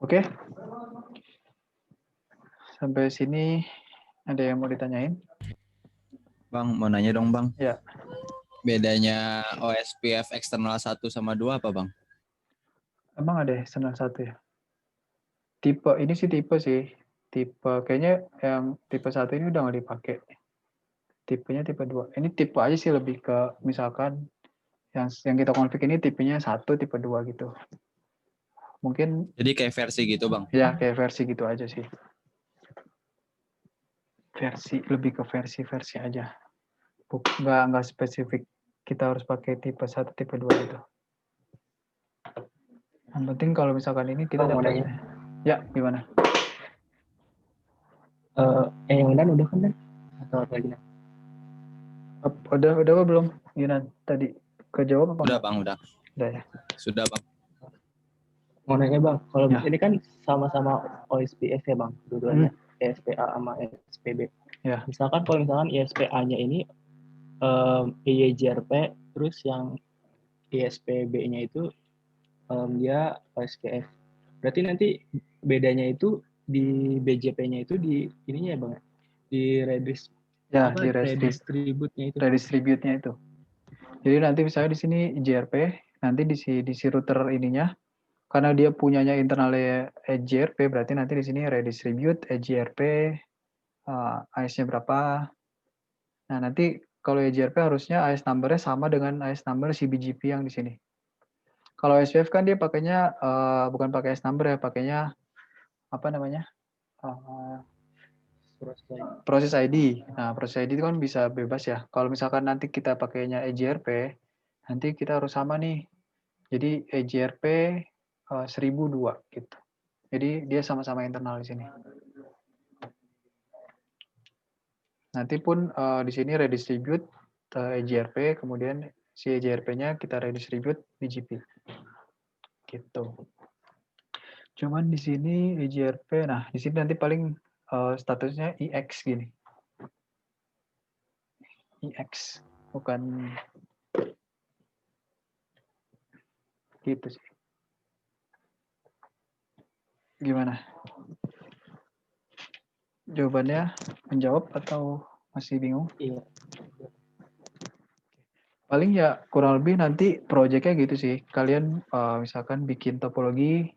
Speaker 1: Oke. Sampai sini ada yang mau ditanyain?
Speaker 4: Bang, mau nanya dong, Bang.
Speaker 1: Ya.
Speaker 4: Bedanya OSPF eksternal 1 sama 2 apa, Bang?
Speaker 1: Emang ada eksternal 1 ya? Tipe, ini sih tipe sih. Tipe, kayaknya yang tipe 1 ini udah nggak dipakai. Tipenya tipe 2. Ini tipe aja sih lebih ke, misalkan, yang kita config ini tipenya 1, tipe 2 gitu. Mungkin.
Speaker 4: Jadi kayak versi gitu, Bang?
Speaker 1: Ya, kayak versi gitu aja sih. Lebih ke versi aja. Nggak spesifik kita harus pakai tipe 1, tipe 2 gitu. Yang penting kalau misalkan ini kita dapat. Ya, gimana?
Speaker 3: Yang dan udah kan Dan? Atau apa lagi?
Speaker 1: Udah apa belum? Yunan tadi kejawab apa?
Speaker 4: Udah, Bang, udah.
Speaker 1: Udah ya.
Speaker 4: Sudah, Bang.
Speaker 3: Mau nanya Bang, kalau
Speaker 1: Ya.
Speaker 3: ini kan sama-sama OSPF ya Bang, dua-duanya ISPA sama SPB.
Speaker 1: Ya.
Speaker 3: Misalkan kalau misalkan ISPA-nya ini IYJRP, terus yang ISPB-nya itu dia OSPF. Berarti nanti bedanya itu di BJP-nya itu di ininya ya Bang, di redistribute-nya itu.
Speaker 1: Redistribute-nya itu. Jadi nanti misalnya di sini JRP, nanti di si router ininya, karena dia punyanya internalnya EJRP, berarti nanti di sini redistribute EJRP, AS-nya berapa. Nah, nanti kalau EJRP harusnya AS number-nya sama dengan AS number si BGP yang di sini. Kalau SPF kan dia pakainya bukan pakai AS number ya, pakainya apa namanya? Proses ID. Nah, proses ID itu kan bisa bebas ya. Kalau misalkan nanti kita pakainya EJRP, nanti kita harus sama nih. Jadi EJRP 1002 gitu. Jadi dia sama-sama internal di sini. Nanti pun di sini redistribute EJRP, kemudian si EJRP-nya kita redistribute BGP. Gitu. Cuman di sini EJRP, nah di sini nanti paling statusnya EX gini. EX, bukan Gitu sih. Gimana? Jawabannya menjawab atau masih bingung?
Speaker 3: Iya.
Speaker 1: Paling ya kurang lebih nanti proyeknya gitu sih. Kalian misalkan bikin topologi,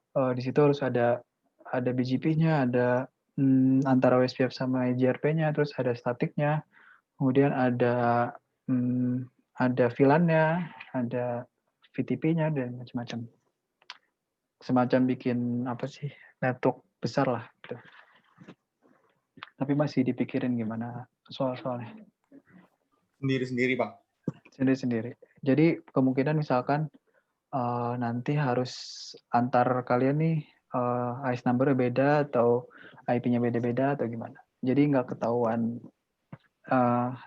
Speaker 1: di situ harus ada BGP-nya, ada antara OSPF sama EGRP-nya, terus ada statiknya, kemudian ada VLAN-nya, ada VTP-nya dan macam-macam. Semacam bikin apa sih, network besar lah. Gitu. Tapi masih dipikirin gimana soal-soalnya.
Speaker 6: Sendiri-sendiri, Bang.
Speaker 1: Sendiri-sendiri. Jadi kemungkinan misalkan nanti harus antar kalian nih IS number-nya beda atau IP-nya beda-beda atau gimana. Jadi nggak ketahuan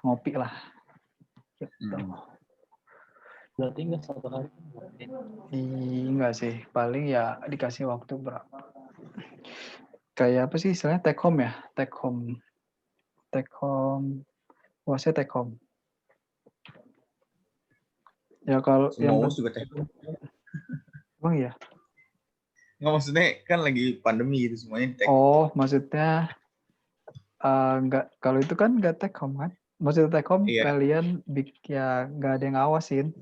Speaker 1: ngopi lah. Gitu.
Speaker 3: Berarti nggak satu hari?
Speaker 1: Enggak sih. Paling ya dikasih waktu berapa. Kayak apa sih istilahnya take home ya? Take home. Wah, take home. Ya kalau
Speaker 6: Semua US juga take home.
Speaker 1: Emang iya?
Speaker 6: Nggak, maksudnya kan lagi pandemi gitu semuanya take.
Speaker 1: Oh, maksudnya nggak, kalau itu kan nggak take home kan? Maksudnya take home
Speaker 6: Iya.
Speaker 1: kalian ya nggak ada yang ngawasin.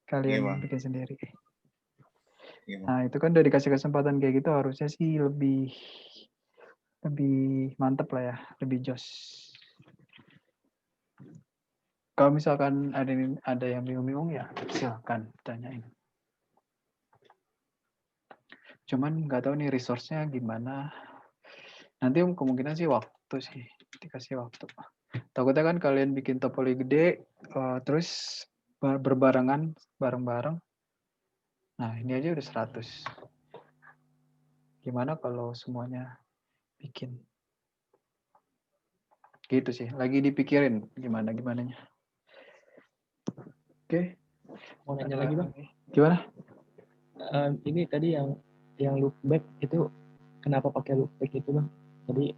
Speaker 1: Kalian
Speaker 6: Iya, Bang.
Speaker 1: bikin sendiri.
Speaker 6: Iya, Bang.
Speaker 1: Nah, itu kan udah dikasih kesempatan kayak gitu harusnya sih lebih mantep lah ya, lebih jos. Kalau misalkan ada yang bingung-bingung ya silakan tanyain. Cuman nggak tahu nih resource-nya gimana. Nanti kemungkinan sih waktu sih, dikasih waktu. Takutnya kan kalian bikin topologi gede, terus berbarengan, bareng-bareng. Nah, ini aja udah 100. Gimana kalau semuanya bikin? Gitu sih, lagi dipikirin gimana-gimananya. Oke.
Speaker 3: Mau nanya lagi, Bang?
Speaker 1: Gimana?
Speaker 3: Ini tadi yang loopback itu kenapa pakai loopback itu, Bang? Jadi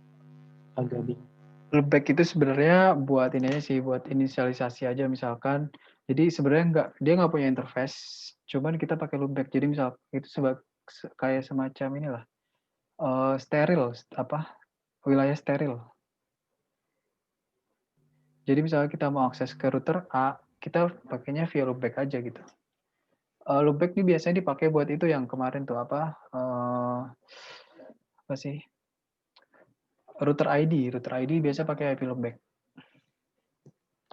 Speaker 3: agak bingung.
Speaker 1: Loopback itu sebenarnya buat ini aja sih, buat inisialisasi aja misalkan. Jadi sebenarnya dia nggak punya interface, cuman kita pakai loopback. Jadi misal itu kayak semacam inilah steril, wilayah steril. Jadi misalnya kita mau akses ke router A, kita pakainya via loopback aja gitu. Loopback ini biasanya dipakai buat itu yang kemarin tuh apa sih? Router ID biasa pakai IP loopback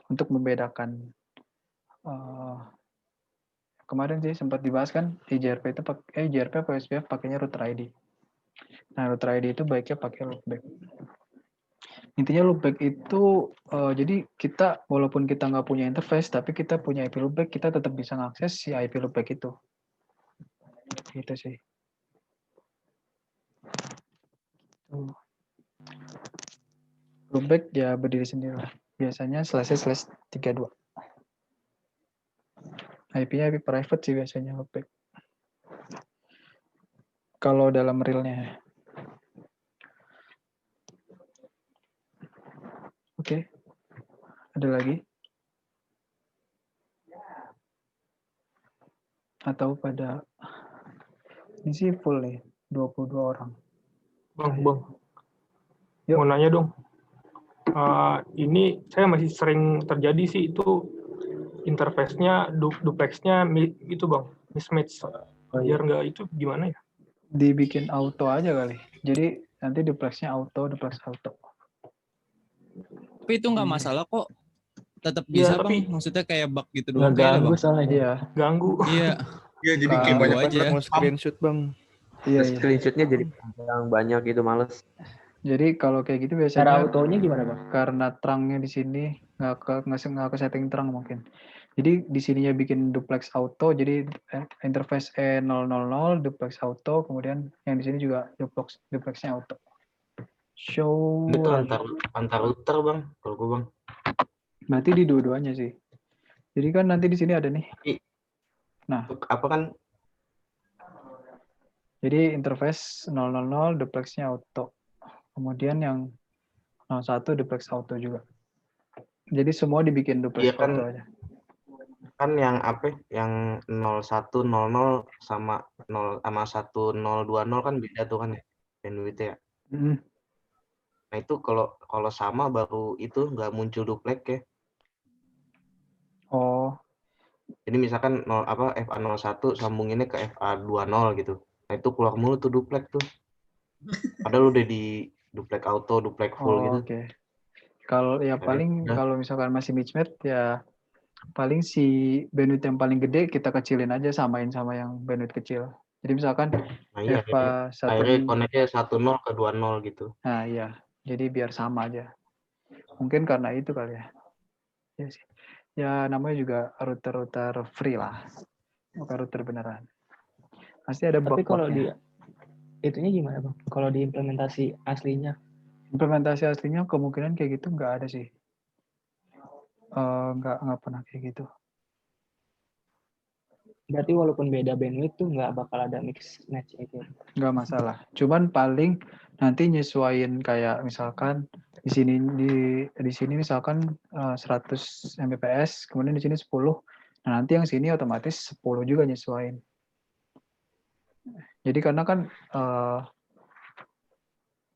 Speaker 1: untuk membedakan. Kemarin sih sempat dibahas kan EGRP itu EGRP atau OSPF pakainya router ID. Nah, router ID itu baiknya pakai loopback. Intinya loopback itu jadi kita walaupun kita nggak punya interface tapi kita punya IP loopback, kita tetap bisa mengakses si IP loopback itu. Gitu sih. Loopback ya berdiri sendiri lah. Biasanya //32. IP-nya IP private sih biasanya loopback. Kalau dalam realnya. Oke. Ada lagi? Atau pada ini sih full nih, 22 orang.
Speaker 7: Bang.
Speaker 1: Yuk.
Speaker 7: Mau nanya dong. Ini saya masih sering terjadi sih itu interface-nya, duplex-nya itu Bang, mismatch. Biar nggak itu gimana ya?
Speaker 1: Dibikin auto aja kali. Jadi nanti duplex-nya duplex auto.
Speaker 4: Tapi itu nggak masalah kok. Tetap
Speaker 7: Iya,
Speaker 4: bisa
Speaker 7: tapi
Speaker 4: Bang. Maksudnya kayak bug gitu doang.
Speaker 3: Nggak
Speaker 4: Kayak
Speaker 3: ganggu
Speaker 4: Bang.
Speaker 3: soalnya.
Speaker 1: Iya.
Speaker 7: Ganggu.
Speaker 4: Iya.
Speaker 6: Iya, jadi kayak
Speaker 1: Ganggu
Speaker 6: banyak
Speaker 4: aja.
Speaker 6: banget.
Speaker 8: Mau screenshot Bang.
Speaker 1: Iya.
Speaker 8: Screenshotnya jadi panjang banyak gitu, males.
Speaker 1: Jadi kalau kayak gitu
Speaker 3: Cara
Speaker 1: biasanya
Speaker 3: autonya gimana, Bang?
Speaker 1: karena terangnya di sini nggak ke setting terang mungkin. Jadi di sininya bikin duplex auto, jadi interface E000 duplex auto, kemudian yang di sini juga duplexnya auto. Show.
Speaker 8: Itu antar router Bang, kalau gue Bang.
Speaker 1: Berarti di dua-duanya sih. Jadi kan nanti di sini ada nih. Nah,
Speaker 8: apa kan?
Speaker 1: Jadi interface 000 duplexnya auto. Kemudian yang 01 duplex auto juga. Jadi semua dibikin duplex
Speaker 8: Iya kan,
Speaker 1: auto aja.
Speaker 8: Kan yang apa? Yang 0100 sama 0 sama 1020 kan beda tuh kan ya bandwidth ya.
Speaker 1: Hmm.
Speaker 8: Nah itu kalau sama baru itu nggak muncul duplek ya.
Speaker 1: Oh,
Speaker 8: Jadi misalkan FA01 sambunginnya ke FA20 gitu. Nah itu keluar mulu tuh duplek tuh. Padahal udah di duplek auto, duplek full gitu.
Speaker 1: oke. Kalau ya
Speaker 8: Akhirnya
Speaker 1: paling
Speaker 8: udah.
Speaker 1: kalau misalkan masih mismatch ya paling si bandwidth yang paling gede kita kecilin aja, samain sama yang bandwidth kecil. Jadi misalkan
Speaker 8: Nah iya akhirnya
Speaker 1: FA1,
Speaker 8: connect-nya 10 ke 20 gitu.
Speaker 1: nah iya, jadi biar sama aja. Mungkin karena itu kali ya. Ya sih. Ya namanya juga router-router free lah, bukan router beneran. Pasti ada
Speaker 3: Tapi kalau
Speaker 1: bug-bugnya.
Speaker 3: itunya gimana bang? Kalau di implementasi aslinya?
Speaker 1: Implementasi aslinya kemungkinan kayak gitu nggak ada sih. Nggak pernah kayak gitu.
Speaker 3: Berarti walaupun beda bandwidth tuh nggak bakal ada mix match itu.
Speaker 1: Nggak masalah. Cuman paling nanti nyesuaiin kayak misalkan di sini misalkan 100 Mbps, kemudian di sini 10. Nah, nanti yang sini otomatis 10 juga nyesuaiin. Jadi karena kan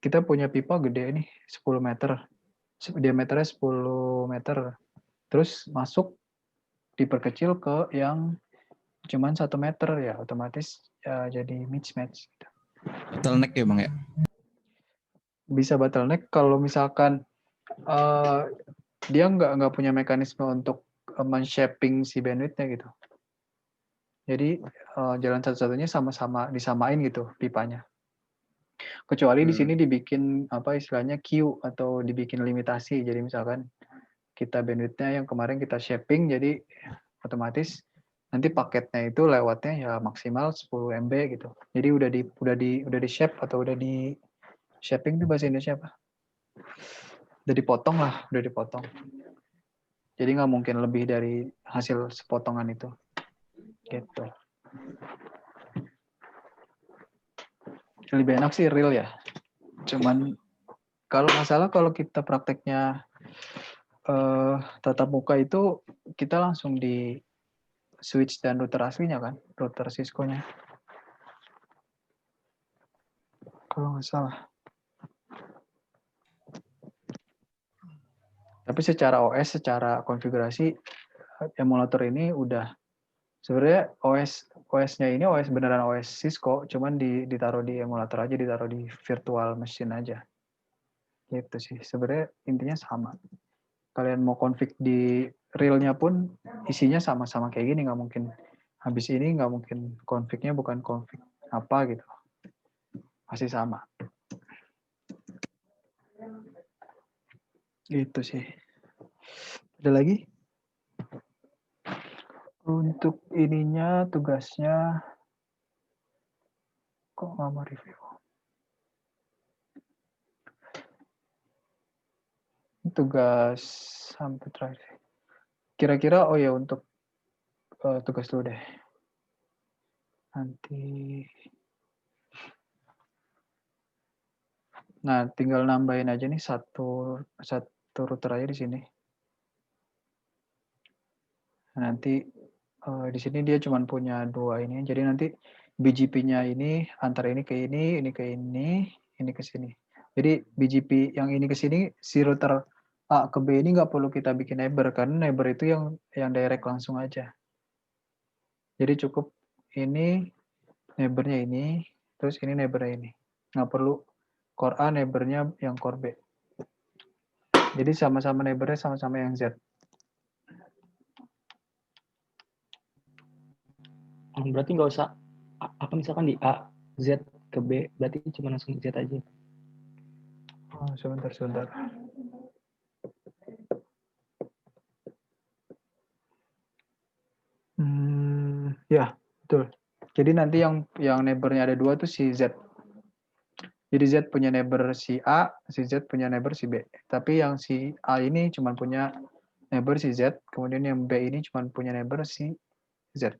Speaker 1: kita punya pipa gede nih, 10 meter. Diameternya 10 meter. Terus masuk diperkecil ke yang cuman 1 meter ya, otomatis jadi mismatch.
Speaker 4: Bottleneck ya Bang ya?
Speaker 1: Bisa bottleneck kalau misalkan dia nggak punya mekanisme untuk men-shaping si bandwidth-nya gitu. Jadi jalan satu-satunya sama-sama disamain gitu pipanya. Kecuali di sini dibikin apa istilahnya queue atau dibikin limitasi. Jadi misalkan kita bandwidth-nya yang kemarin kita shaping, jadi otomatis nanti paketnya itu lewatnya ya maksimal 10 MB gitu. Jadi udah di shape atau udah di shaping itu bahasa Indonesia apa? Udah dipotong lah, udah dipotong. Jadi nggak mungkin lebih dari hasil sepotongan itu. Gitu. Lebih enak sih real ya. Cuman kalau nggak salah kalau kita prakteknya tatap muka itu kita langsung di switch dan router aslinya kan, router Cisco-nya. Kalau nggak salah. Tapi secara OS, secara konfigurasi emulator ini udah sebenarnya OS-nya ini OS beneran OS Cisco, cuman ditaruh di emulator aja, ditaruh di virtual machine aja. Gitu sih. Sebenarnya intinya sama. Kalian mau config di realnya pun isinya sama-sama kayak gini, nggak mungkin habis ini nggak mungkin config-nya bukan config apa gitu. Masih sama. Gitu sih. Ada lagi? Untuk ininya tugasnya kok nggak mau review? Tugas sampai terakhir. Kira-kira oh ya untuk tugas dulu deh. Nanti. Nah, tinggal nambahin aja nih satu router aja di sini. Nanti di sini dia cuma punya 2 ini. Jadi nanti BGP-nya ini antara ini ke ini ke ini ke sini. Jadi BGP yang ini ke sini, si router A ke B ini nggak perlu kita bikin neighbor karena neighbor itu yang direct langsung aja. Jadi cukup ini neighbornya ini, terus ini neighbornya ini. Nggak perlu core A neighbornya yang core B. Jadi sama-sama neighbornya sama-sama yang Z.
Speaker 3: Berarti nggak usah apa misalkan di A Z ke B, berarti cuma langsung Z aja.
Speaker 1: Oh, sebentar. Ya, betul. Jadi nanti yang neighbornya ada 2 tuh si Z. Jadi Z punya neighbor si A, si Z punya neighbor si B. Tapi yang si A ini cuma punya neighbor si Z, kemudian yang B ini cuma punya neighbor si Z.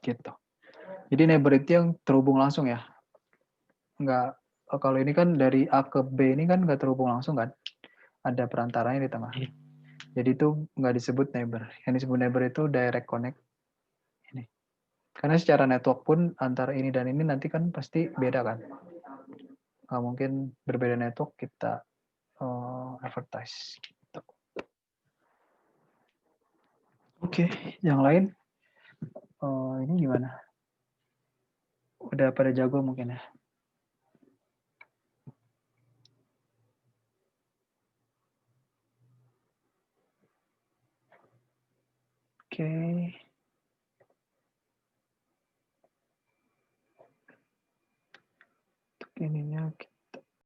Speaker 1: Gitu. Jadi neighbor itu yang terhubung langsung ya. Enggak, kalau ini kan dari A ke B ini kan nggak terhubung langsung kan. Ada perantaranya di tengah. Jadi itu nggak disebut neighbor. Yang disebut neighbor itu direct connect ini. Karena secara network pun antara ini dan ini nanti kan pasti beda kan. Nggak mungkin berbeda network kita advertise. Gitu. Oke, yang lain ini gimana? Udah pada jago mungkin ya. Oke.